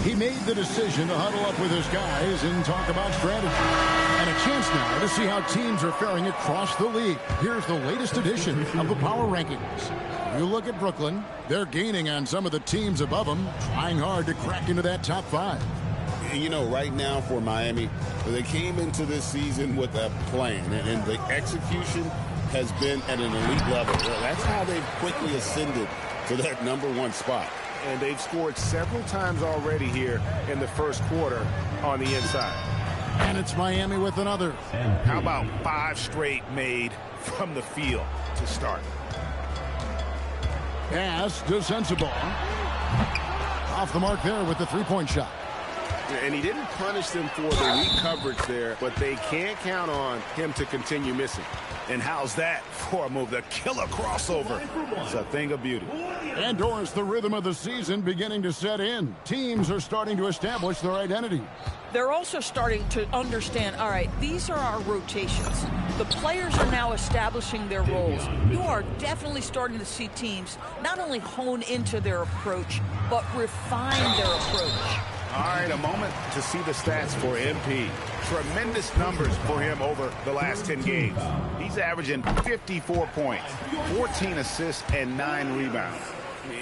He made the decision to huddle up with his guys and talk about strategy. And a chance now to see how teams are faring across the league. Here's the latest edition of the Power Rankings. You look at Brooklyn, they're gaining on some of the teams above them, trying hard to crack into that top 5. You know, right now for Miami, they came into this season with a plan, and the execution has been at an elite level. That's how they've quickly ascended to that #1 spot. And they've scored several times already here in the first quarter on the inside. And it's Miami with another. How about 5 straight made from the field to start? Pass to Sensabaugh. Off the mark there with the three-point shot. And he didn't punish them for the weak coverage there, but they can't count on him to continue missing. And how's that for a move? The killer crossover. It's a thing of beauty. And Doris, the rhythm of the season beginning to set in. Teams are starting to establish their identity. They're also starting to understand, all right, these are our rotations. The players are now establishing their roles. You are definitely starting to see teams not only hone into their approach, but refine their approach. All right, a moment to see the stats for MP. Tremendous numbers for him over the last 10 games. He's averaging 54 points, 14 assists, and 9 rebounds.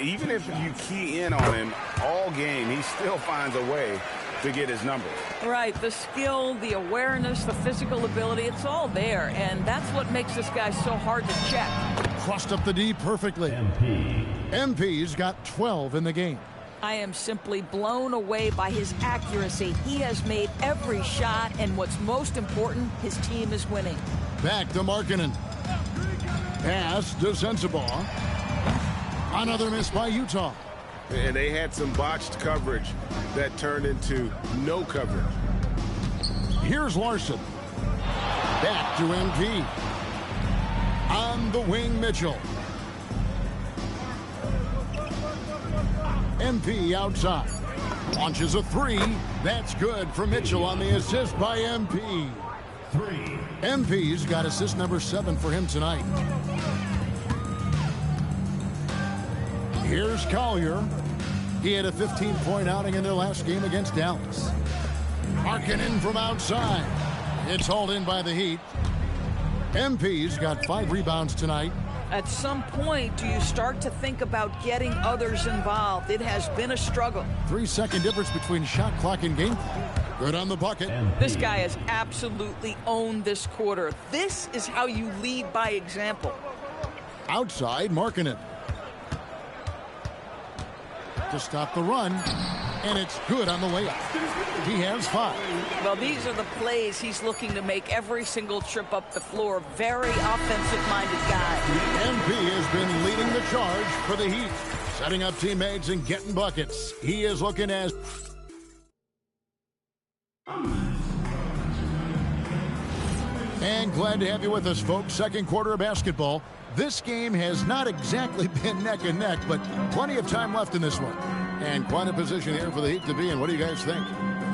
Even if you key in on him all game, he still finds a way to get his numbers. Right, the skill, the awareness, the physical ability, it's all there, and that's what makes this guy so hard to check. Crossed up the D perfectly. MP's got 12 in the game. I am simply blown away by his accuracy. He has made every shot, and what's most important, his team is winning. Back to Markkanen. Pass to Sensabaugh. Another miss by Utah. And they had some botched coverage that turned into no coverage. Here's Larson. Back to MP. On the wing, Mitchell. MP outside. Launches a three. That's good for Mitchell on the assist by MP. MP's got assist number 7 for him tonight. Here's Collier. He had a 15-point outing in their last game against Dallas. Markkanen from outside. It's hauled in by the Heat. MP's got 5 rebounds tonight. At some point, do you start to think about getting others involved? It has been a struggle. 3-second difference between shot clock and game clock. Good on the bucket. This guy has absolutely owned this quarter. This is how you lead by example. Outside, Markkanen. To stop the run, and it's good on the layup. He has 5. Well, these are the plays he's looking to make every single trip up the floor. Very offensive-minded guy. MP has been leading the charge for the Heat, setting up teammates and getting buckets. He is looking as... And glad to have you with us, folks. Second quarter of basketball. This game has not exactly been neck and neck, but plenty of time left in this one. And quite a position here for the Heat to be in. What do you guys think?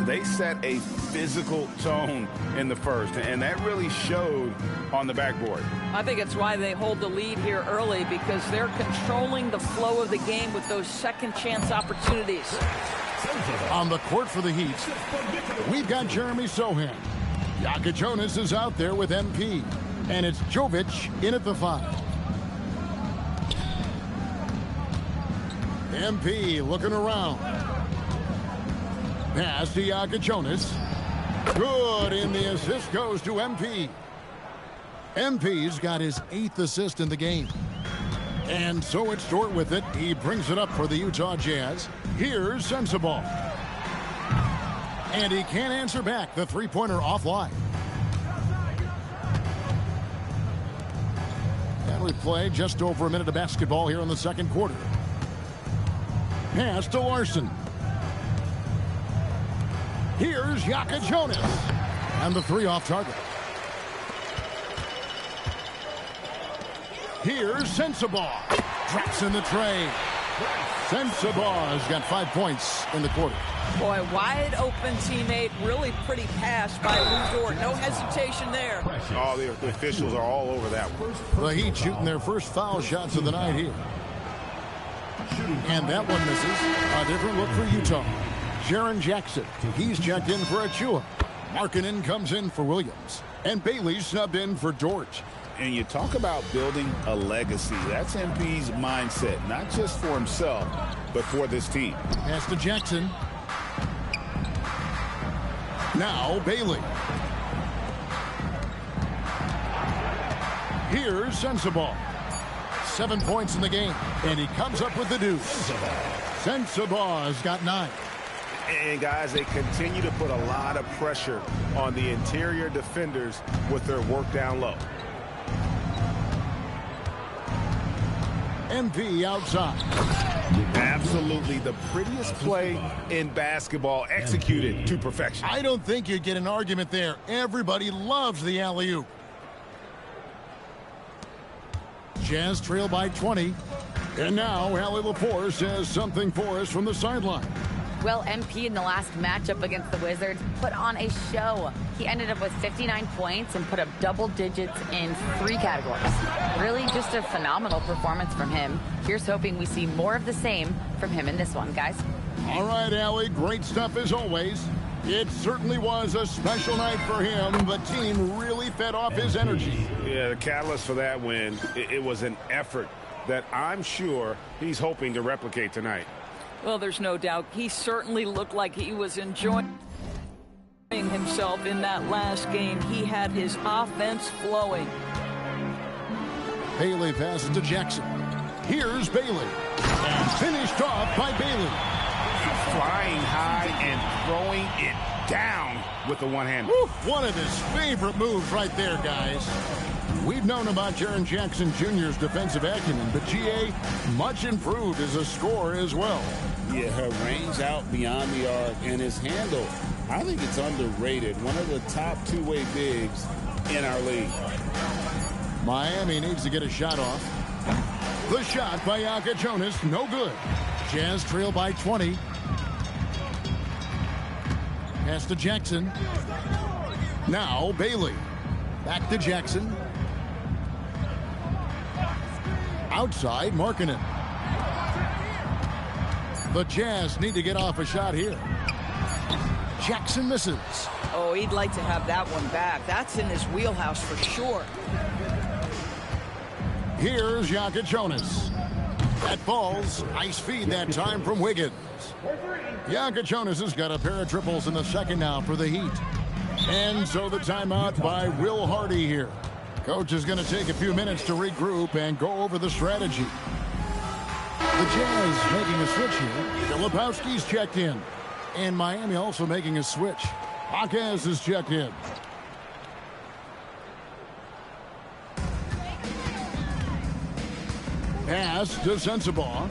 They set a physical tone in the first, and that really showed on the backboard. I think it's why they hold the lead here early, because they're controlling the flow of the game with those second chance opportunities. On the court for the Heat, we've got Jeremy Sohan. Yaka Jonas is out there with MP, and it's Jovic in at the 5. MP looking around. Pass to Yaka Jonas. Good, and the assist goes to MP. MP's got his 8th assist in the game. And so it's Dort with it. He brings it up for the Utah Jazz. Here's Sensabaugh. And he can't answer back. The three-pointer offline. And we play just over a minute of basketball here in the second quarter. Pass to Larson. Here's Yaka Jonas. And the 3 off target. Here's Sensabaugh. Drops in the tray. Sensabaugh's got 5 points in the quarter. Boy, wide open teammate. Really pretty pass by Lu Dort. No hesitation there. Oh, the officials are all over that one. The Heat shooting their first foul shots of the night here. And that one misses. A different look for Utah. Jaren Jackson. He's checked in for Achua. Markkanen comes in for Williams. And Bailey subbed in for Dort. And you talk about building a legacy. That's MP's mindset, not just for himself, but for this team. Pass to Jackson. Now Bailey. Here's Sensabaugh. 7 points in the game, and he comes up with the deuce. Sensabaugh's got 9. And guys, they continue to put a lot of pressure on the interior defenders with their work down low. MP outside. Absolutely the prettiest play in basketball, executed to perfection. I don't think you'd get an argument there. Everybody loves the alley-oop. Jazz trail by 20. And now Allie Lepore says something for us from the sideline. Well, MP in the last matchup against the Wizards put on a show. He ended up with 59 points and put up double digits in 3 categories. Really just a phenomenal performance from him. Here's hoping we see more of the same from him in this one, guys. All right, Allie, great stuff as always. It certainly was a special night for him. The team really fed off his energy. Yeah, the catalyst for that win, it was an effort that I'm sure he's hoping to replicate tonight. Well, there's no doubt. He certainly looked like he was enjoying himself in that last game. He had his offense flowing. Bailey passes to Jackson. Here's Bailey. And finished off by Bailey. Flying high and throwing it down with the one-hand. One of his favorite moves right there, guys. We've known about Jaren Jackson Jr.'s defensive acumen, but GA much improved as a scorer as well. Yeah, her range out beyond the arc and his handle, I think it's underrated. One of the top two-way bigs in our league. Miami needs to get a shot off. The shot by Yaka Jonas, no good. Jazz trail by 20. Pass to Jackson. Now Bailey. Back to Jackson. Outside, Markkanen. The Jazz need to get off a shot here. Jackson misses. Oh, he'd like to have that one back. That's in his wheelhouse for sure. Here's Yaka Jonas. That falls. Nice feed that time from Wiggins. Yaka Jonas has got a pair of triples in the second now for the Heat. And so the timeout by Will Hardy here. Coach is going to take a few minutes to regroup and go over the strategy. The Jazz making a switch here. Filipowski's checked in. And Miami also making a switch. Jaquez is checked in. Pass to Sensabaugh.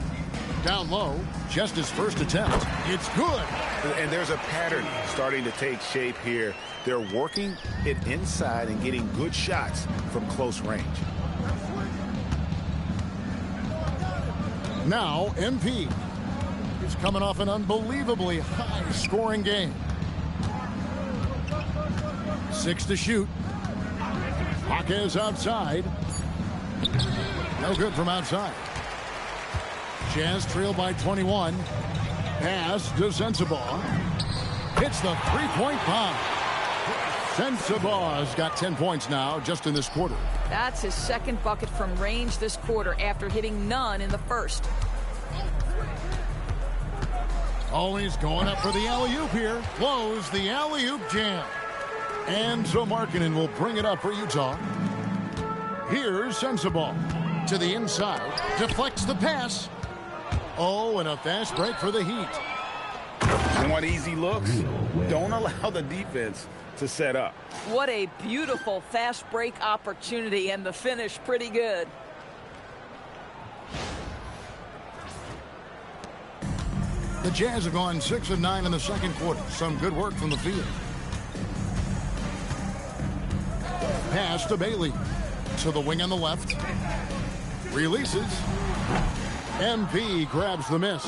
Down low. Just his first attempt. It's good. And there's a pattern starting to take shape here. They're working it inside and getting good shots from close range. Now MP is coming off an unbelievably high-scoring game. 6 to shoot. Jaquez outside. No good from outside. Jazz trail by 21. Pass to Sensabaugh. Hits the three-point bomb. Sensabaugh's got 10 points now just in this quarter. That's his second bucket from range this quarter after hitting none in the first. Always going up for the alley-oop here. Close the alley-oop jam. And so Markkanen will bring it up for Utah. Here's Sensabaugh to the inside. Deflects the pass. Oh, and a fast break for the Heat. You want easy looks? Don't allow the defense to set up. What a beautiful fast break opportunity, and the finish pretty good. The Jazz have gone 6 of 9 in the second quarter. Some good work from the field. Pass to Bailey. To the wing on the left. Releases. MP grabs the miss.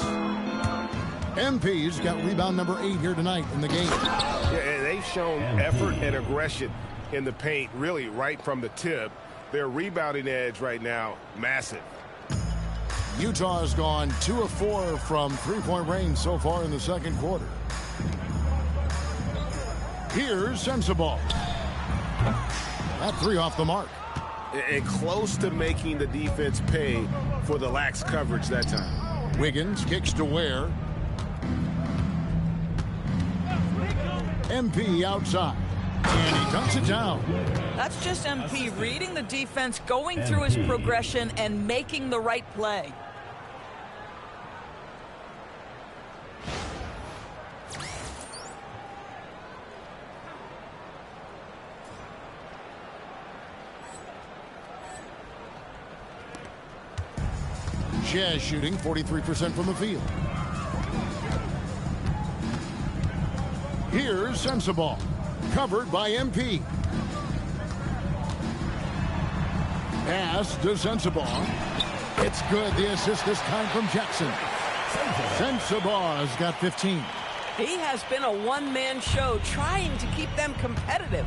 MP's got rebound number 8 here tonight in the game. Yeah, and they've shown effort and aggression in the paint, really right from the tip. Their rebounding edge right now, massive. Utah's gone 2 of 4 from three-point range so far in the second quarter. Here's Sensabaugh. That 3 off the mark. And close to making the defense pay for the lax coverage that time. Wiggins kicks to Ware. MP outside. And he dunks it down. That's just MP reading the defense, going through his progression, and making the right play. Jazz shooting 43% from the field. Here's Sensabaugh. Covered by MP. Pass to Sensabaugh. It's good. The assist this time from Jackson. Sensabaugh's got 15. He has been a one-man show trying to keep them competitive.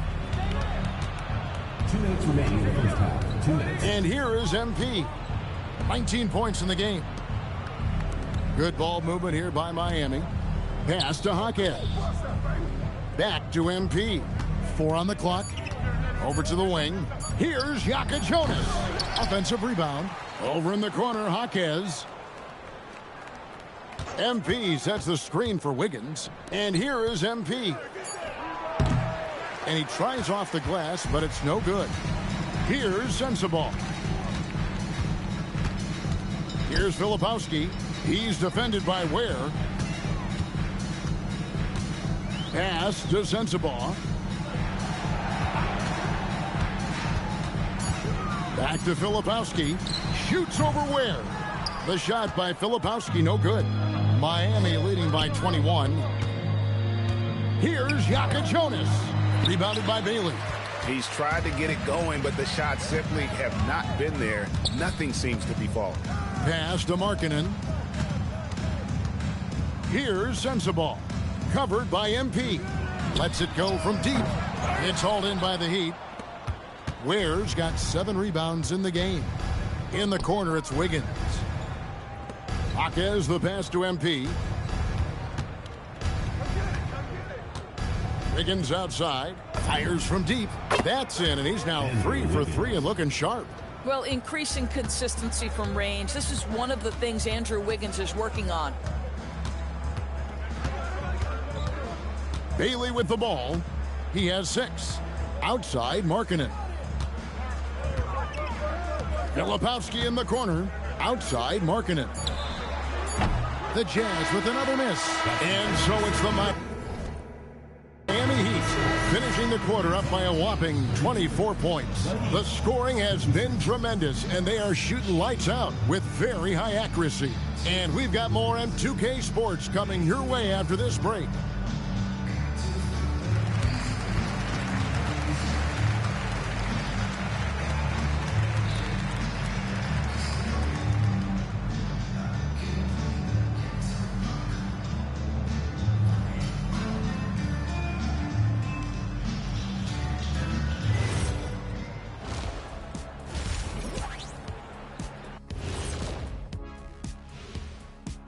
2 minutes remaining in the first half. 2 minutes. And here is MP. 19 points in the game. Good ball movement here by Miami. Pass to Jaquez. Back to MP. 4 on the clock. Over to the wing. Here's Yaka Jonas. Offensive rebound. Over in the corner, Jaquez. MP sets the screen for Wiggins. And here is MP. And he tries off the glass, but it's no good. Here's Sensabaugh. Here's Filipowski. He's defended by Ware. Pass to Sensabaugh. Back to Filipowski. Shoots over Ware. The shot by Filipowski, no good. Miami leading by 21. Here's Yaka Jonas. Rebounded by Bailey. He's tried to get it going, but the shots simply have not been there. Nothing seems to be falling. Pass to Markkanen. Here's Sensabaugh. Covered by MP. Lets it go from deep. It's hauled in by the Heat. Ware's got 7 rebounds in the game. In the corner, it's Wiggins. Jaquez the pass to MP. Wiggins outside. Fires from deep. That's in, and he's now 3 for 3 and looking sharp. Well, increasing consistency from range. This is one of the things Andrew Wiggins is working on. Bailey with the ball. He has 6. Outside, Markkanen. Filipowski in the corner. Outside, Markkanen. The Jazz with another miss. And so it's the Miami Heat finishing the quarter up by a whopping 24 points. The scoring has been tremendous, and they are shooting lights out with very high accuracy. And we've got more M2K Sports coming your way after this break.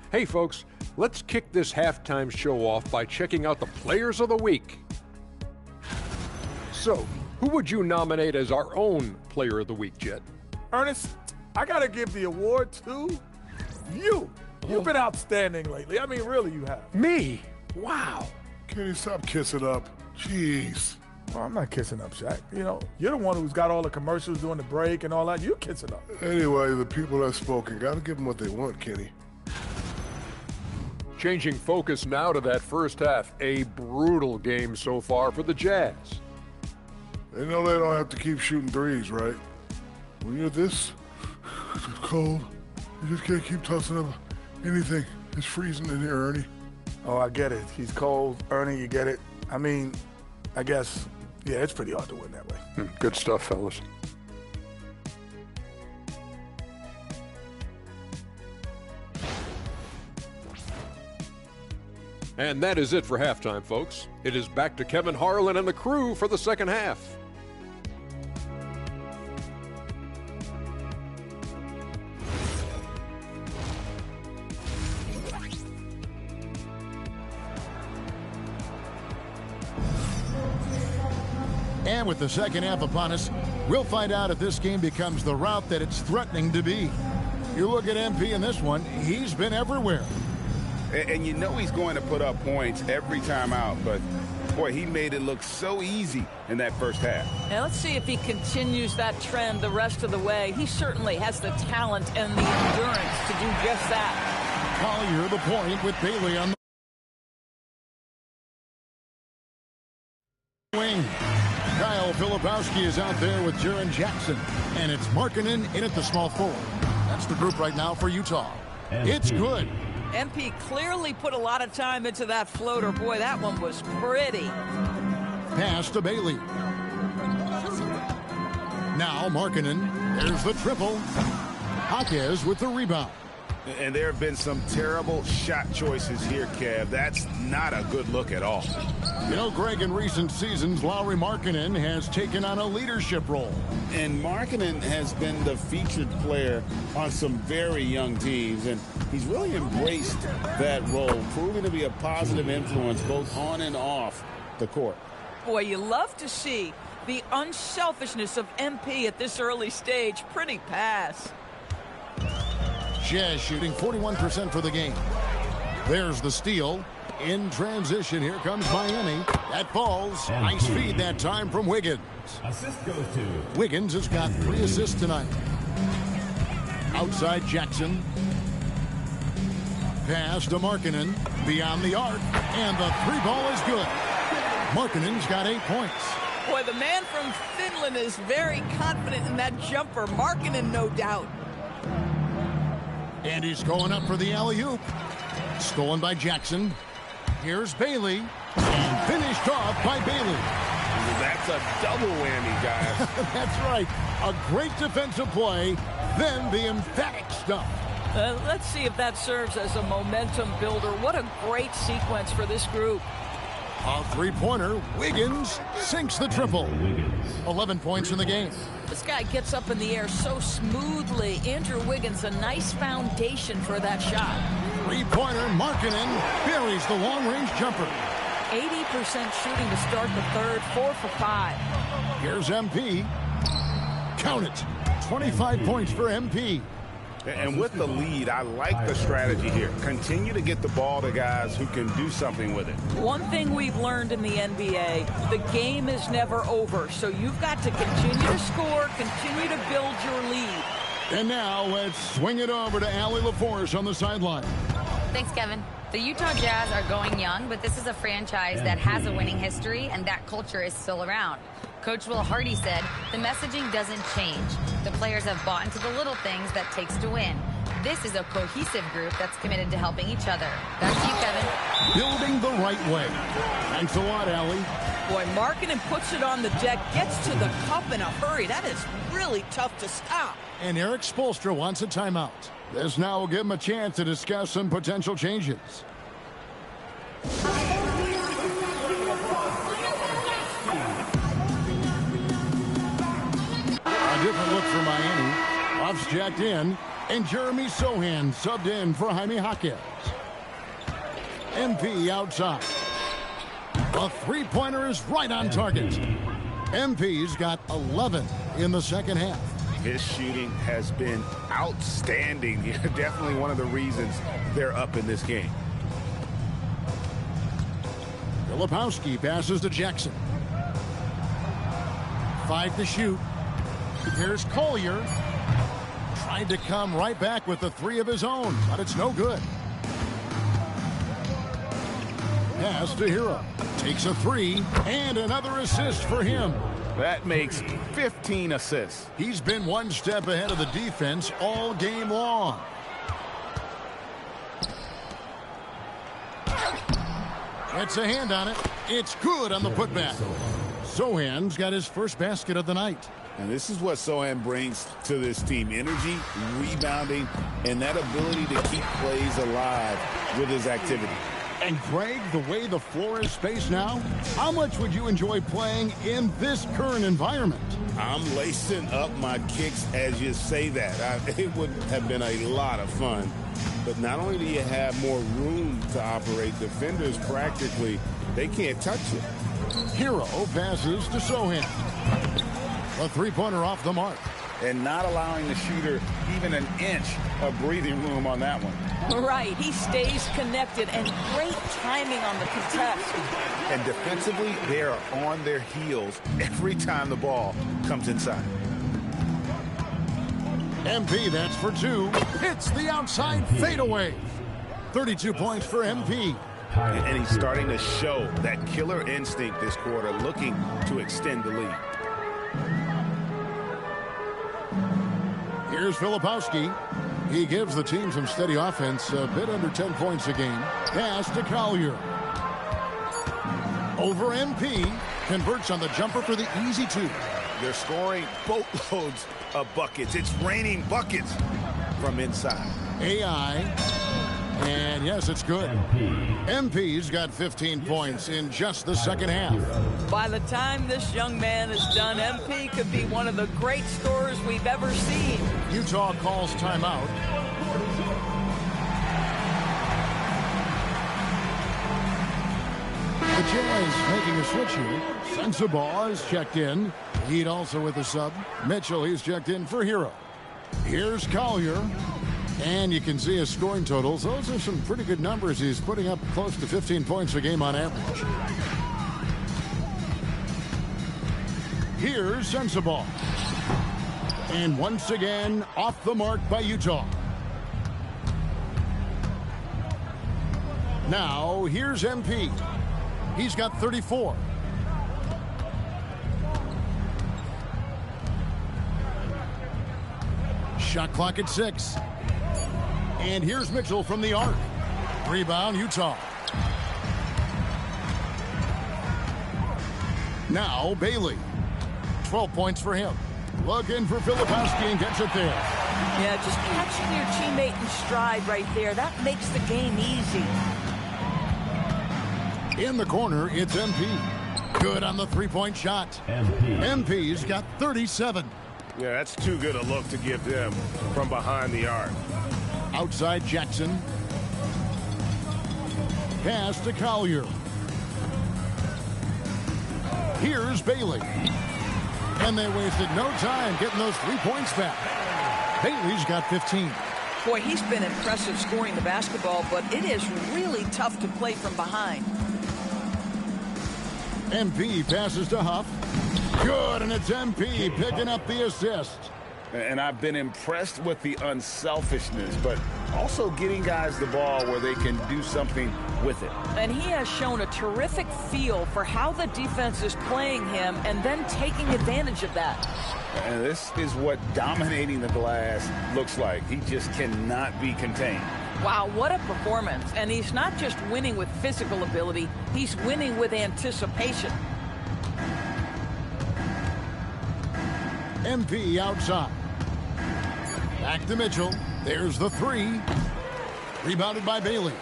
Hey folks, let's kick this halftime show off by checking out the Players of the Week. So, who would you nominate as our own Player of the Week, Jet? Ernest, I got to give the award to you. You've been outstanding lately. I mean, really, you have. Me? Wow. Can you stop kissing up? Jeez. Well, I'm not kissing up, Shaq. You know, you're the one who's got all the commercials during the break and all that. You're kissing up. Anyway, the people that spoken got to give them what they want, Kenny. Changing focus now to that first half. A brutal game so far for the Jazz. They know they don't have to keep shooting threes, right? When you're this cold, you just can't keep tossing up anything. It's freezing in here, Ernie. Oh, I get it. He's cold. Ernie, you get it. I mean, I guess, yeah, it's pretty hard to win that way. Good stuff, fellas. And that is it for halftime, folks. It is back to Kevin Harlan and the crew for the second half. And with the second half upon us, we'll find out if this game becomes the route that it's threatening to be. You look at MP in this one, he's been everywhere. And you know he's going to put up points every time out, but boy, he made it look so easy in that first half. Now let's see if he continues that trend the rest of the way. He certainly has the talent and the endurance to do just that. Collier the point with Bailey on the wing. Kyle Filipowski is out there with Jaren Jackson, and it's Markkanen in at the small forward. That's the group right now for Utah. It's good. MP clearly put a lot of time into that floater. Boy, that one was pretty. Pass to Bailey. Now Markkanen. There's the triple. Jaquez with the rebound. And there have been some terrible shot choices here, Kev. That's not a good look at all. You know, Greg, in recent seasons, Lauri Markkanen has taken on a leadership role. And Markkanen has been the featured player on some very young teams, and he's really embraced that role, proving to be a positive influence both on and off the court. Boy, you love to see the unselfishness of MP at this early stage. Pretty pass. Jazz shooting 41% for the game. There's the steal. In transition, here comes Miami. That falls. Nice feed that time from Wiggins. Assist goes to Wiggins has got 3 assists tonight. Outside Jackson. Pass to Markkanen. Beyond the arc. And the 3-ball is good. Markkanen's got 8 points. Boy, the man from Finland is very confident in that jumper. Markkanen, no doubt. And he's going up for the alley-oop. Stolen by Jackson. Here's Bailey. And finished off by Bailey. That's a double whammy, guys. That's right. A great defensive play, then the emphatic stuff. Let's see if that serves as a momentum builder. What a great sequence for this group. A 3-pointer. Wiggins sinks the triple. 11 points in the game. This guy gets up in the air so smoothly. Andrew Wiggins, a nice foundation for that shot. 3-pointer. Markkanen buries the long-range jumper. 80% shooting to start the third. 4 for 5. Here's MP. Count it. 25 points for MP. And with the lead, I like the strategy here. Continue to get the ball to guys who can do something with it. One thing we've learned in the NBA, the game is never over. So you've got to continue to score, continue to build your lead. And now let's swing it over to Allie LaForce on the sideline. Thanks, Kevin. The Utah Jazz are going young, but this is a franchise that has a winning history, and that culture is still around. Coach Will Hardy said, the messaging doesn't change. The players have bought into the little things that takes to win. This is a cohesive group that's committed to helping each other. Back to you, Kevin. Building the right way. Thanks a lot, Allie. Boy, Markkanen puts it on the deck, gets to the cup in a hurry. That is really tough to stop. And Eric Spoelstra wants a timeout. This now will give him a chance to discuss some potential changes. A different look for Miami. Buffs jacked in, and Jeremy Sochan subbed in for Jaime Jaquez. MP outside. A 3-pointer is right on target. MP's got 11 in the second half. His shooting has been outstanding. Definitely one of the reasons they're up in this game. Filipowski passes to Jackson. 5 to shoot. Here's Collier. Tried to come right back with the 3 of his own, but it's no good. Pass to Hero. Takes a 3, and another assist for him. That makes 15 assists. He's been one step ahead of the defense all game long. Gets a hand on it. It's good on the putback. Sochan's got his first basket of the night. And this is what Sochan brings to this team. Energy, rebounding, and that ability to keep plays alive with his activity. And Greg, the way the floor is spaced now, how much would you enjoy playing in this current environment? I'm lacing up my kicks as you say that. It would have been a lot of fun. But not only do you have more room to operate, defenders practically, they can't touch you. Hero passes to Sohan. A three-pointer off the mark. And not allowing the shooter even an inch of breathing room on that one. Right, he stays connected, and great timing on the contest. And defensively, they are on their heels every time the ball comes inside. MP, that's for two. Hits the outside fadeaway. 32 points for MP. And he's starting to show that killer instinct this quarter, looking to extend the lead. Here's Filipowski. He gives the team some steady offense, a bit under 10 points a game. Pass to Collier. Over MP. Converts on the jumper for the easy two. They're scoring boatloads of buckets. It's raining buckets from inside. AI. And yes, it's good. MP's got 15 points in just the second half. By the time this young man is done, MP could be one of the great scorers we've ever seen. Utah calls timeout. The Jazz making a switch here. Sensabaugh is checked in. Heat also with the sub. Mitchell, he's checked in for Hero. Here's Collier. And you can see his scoring totals. Those are some pretty good numbers. He's putting up close to 15 points a game on average. Here's Sensabaugh. And once again, off the mark by Utah. Now, here's MP. He's got 34. Shot clock at 6. And here's Mitchell from the arc. Rebound, Utah. Now, Bailey. 12 points for him. Looking for Filipowski and gets it there. Yeah, just catching your teammate in stride right there. That makes the game easy. In the corner, it's MP. Good on the three-point shot. MP's got 37. Yeah, that's too good a look to give them from behind the arc. Outside Jackson. Pass to Collier. Here's Bailey. And they wasted no time getting those 3 points back. Bailey's got 15. Boy, he's been impressive scoring the basketball, but it is really tough to play from behind. MP passes to Huff. Good, and it's MP picking up the assist. And I've been impressed with the unselfishness, but also getting guys the ball where they can do something with it. And he has shown a terrific feel for how the defense is playing him and then taking advantage of that. And this is what dominating the glass looks like. He just cannot be contained. Wow, what a performance. And he's not just winning with physical ability, he's winning with anticipation. MP outside. Back to Mitchell. There's the three. Rebounded by Bailey.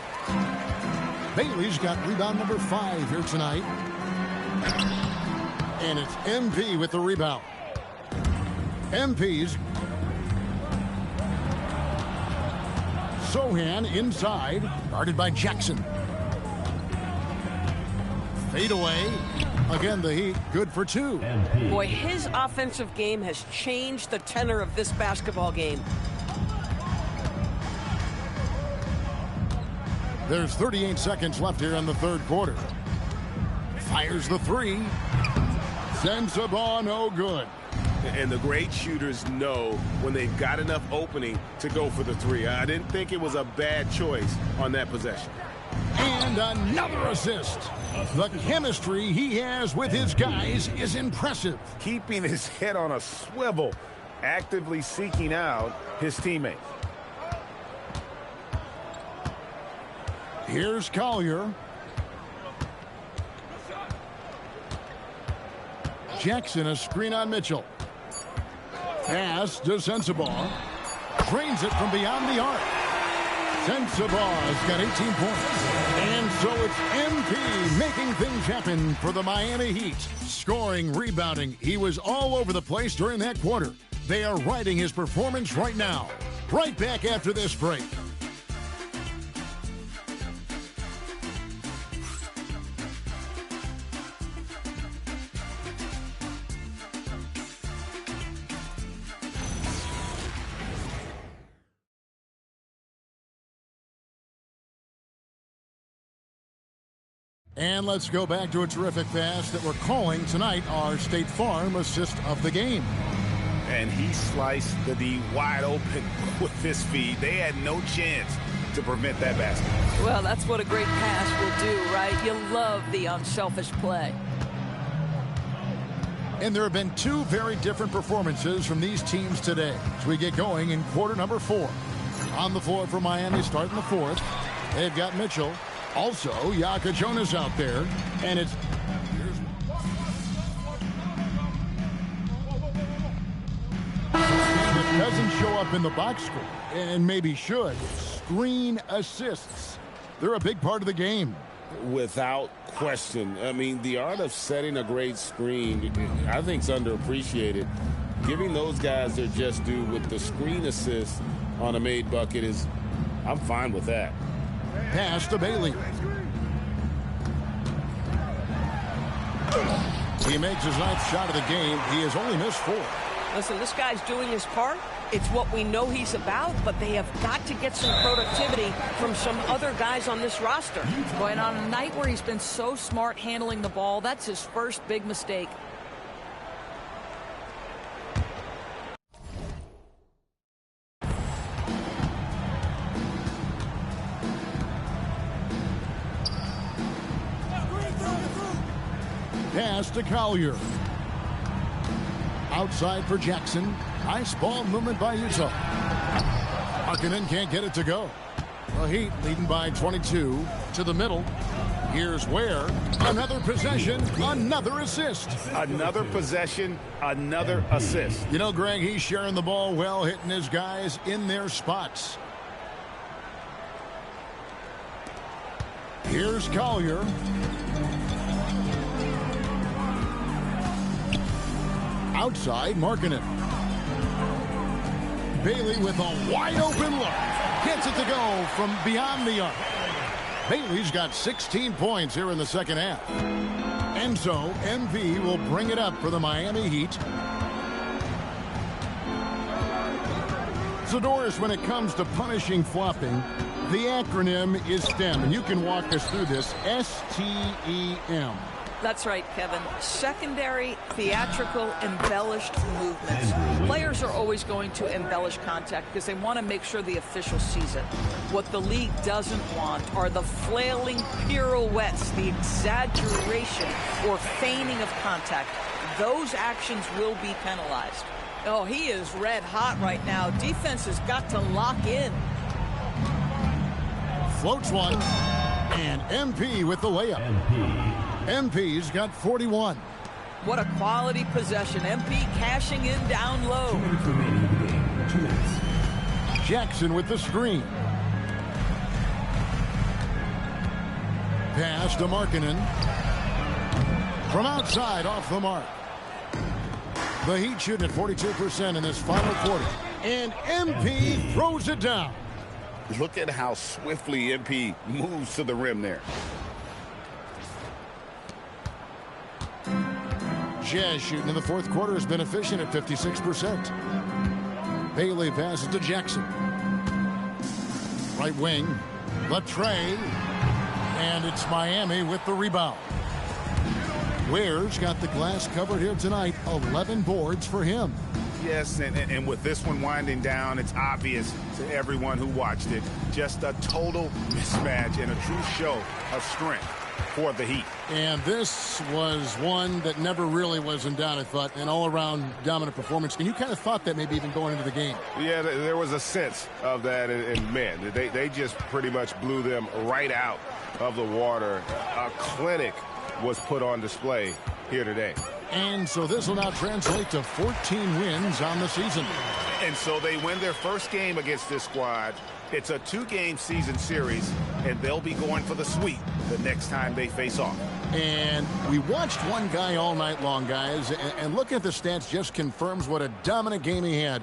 Bailey's got rebound number 5 here tonight. And it's MP with the rebound. MP's Sohan inside, guarded by Jackson. Fade away. Again, the Heat good for 2. Boy, his offensive game has changed the tenor of this basketball game. There's 38 seconds left here in the third quarter. Fires the 3. Sensabaugh, no good. And the great shooters know when they've got enough opening to go for the 3. I didn't think it was a bad choice on that possession. And another assist. The chemistry he has with his guys is impressive. Keeping his head on a swivel, actively seeking out his teammates. Here's Collier. Jackson, a screen on Mitchell. Pass to Sensabaugh. Drains it from beyond the arc. Sensabaugh's got 18 points. And So it's MP making things happen for the Miami Heat. Scoring, rebounding. He was all over the place during that quarter. They are riding his performance right now. Right back after this break. And let's go back to a terrific pass that we're calling tonight our State Farm assist of the game. And he sliced the D wide open with his feed. They had no chance to prevent that basket. Well, that's what a great pass will do, right? You love the unselfish play. And there have been two very different performances from these teams today as we get going in quarter number 4. On the floor for Miami starting the 4th. They've got Mitchell. Also, Yaka Jonas out there, and it's that doesn't show up in the box score, and maybe should. Screen assists. They're a big part of the game. Without question. I mean, the art of setting a great screen, I think, is underappreciated. Giving those guys their just due with the screen assist on a made bucket is, I'm fine with that. Pass to Bailey. He makes his 9th shot of the game. He has only missed 4. Listen, this guy's doing his part. It's what we know he's about, but they have got to get some productivity from some other guys on this roster. Going on a night where he's been so smart handling the ball, that's his first big mistake. Pass to Collier. Outside for Jackson. Nice ball movement by Utah. Markkanen can't get it to go. The Heat leading by 22 to the middle. Here's Ware. Another possession, another assist. Another possession, another assist. You know, Greg, he's sharing the ball well, hitting his guys in their spots. Here's Collier. Outside, Markkanen. Bailey with a wide open look. Gets it to go from beyond the arc. Bailey's got 16 points here in the second half. And so, MP will bring it up for the Miami Heat. So, Doris, when it comes to punishing flopping, the acronym is STEM. And you can walk us through this. S-T-E-M. That's right, Kevin. Secondary, theatrical, embellished movements. Players are always going to embellish contact because they want to make sure the official sees it. What the league doesn't want are the flailing pirouettes, the exaggeration or feigning of contact. Those actions will be penalized. Oh, he is red hot right now. Defense has got to lock in. Floats one. And MP with the layup. MP's got 41. What a quality possession. MP cashing in down low. Jackson with the screen. Pass to Markkanen. From outside, off the mark. The Heat shooting at 42% in this final quarter. And MP throws it down. Look at how swiftly MP moves to the rim there. Jazz shooting in the fourth quarter has been efficient at 56%. Bailey passes to Jackson. Right wing. Latre. And it's Miami with the rebound. Ware's got the glass covered here tonight. 11 boards for him. Yes, and with this one winding down, it's obvious to everyone who watched it. Just a total mismatch and a true show of strength for the Heat. And this was one that never really was in doubt, I thought, an all-around dominant performance. And you kind of thought that maybe even going into the game. Yeah, there was a sense of that, and man, they just pretty much blew them right out of the water. A clinic was put on display here today. And so this will now translate to 14 wins on the season. And so they win their first game against this squad. It's a 2-game season series, and they'll be going for the sweep the next time they face off. And we watched one guy all night long, guys, and looking at the stats just confirms what a dominant game he had.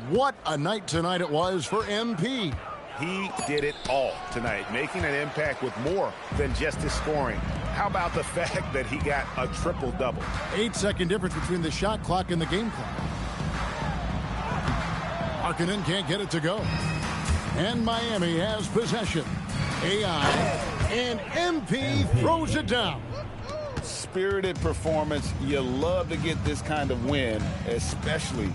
What a night tonight it was for MP. He did it all tonight, making an impact with more than just his scoring. How about the fact that he got a triple-double? 8-second difference between the shot clock and the game clock. Markkanen can't get it to go. And Miami has possession. AI and MP throws it down. Spirited performance. You love to get this kind of win, especially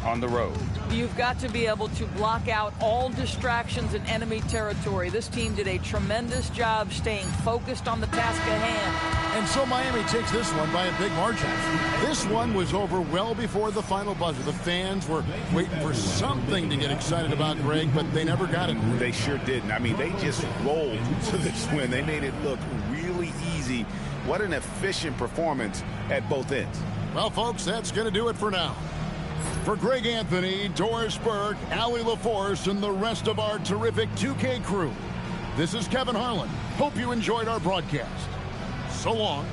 on the road. You've got to be able to block out all distractions in enemy territory. This team did a tremendous job staying focused on the task at hand. And so Miami takes this one by a big margin. This one was over well before the final buzzer. The fans were waiting for something to get excited about, Greg, but they never got it. They sure didn't. I mean, they just rolled to this win. They made it look really easy. What an efficient performance at both ends. Well, folks, that's going to do it for now. For Greg Anthony, Doris Burke, Allie LaForce, and the rest of our terrific 2K crew, this is Kevin Harlan. Hope you enjoyed our broadcast. So long.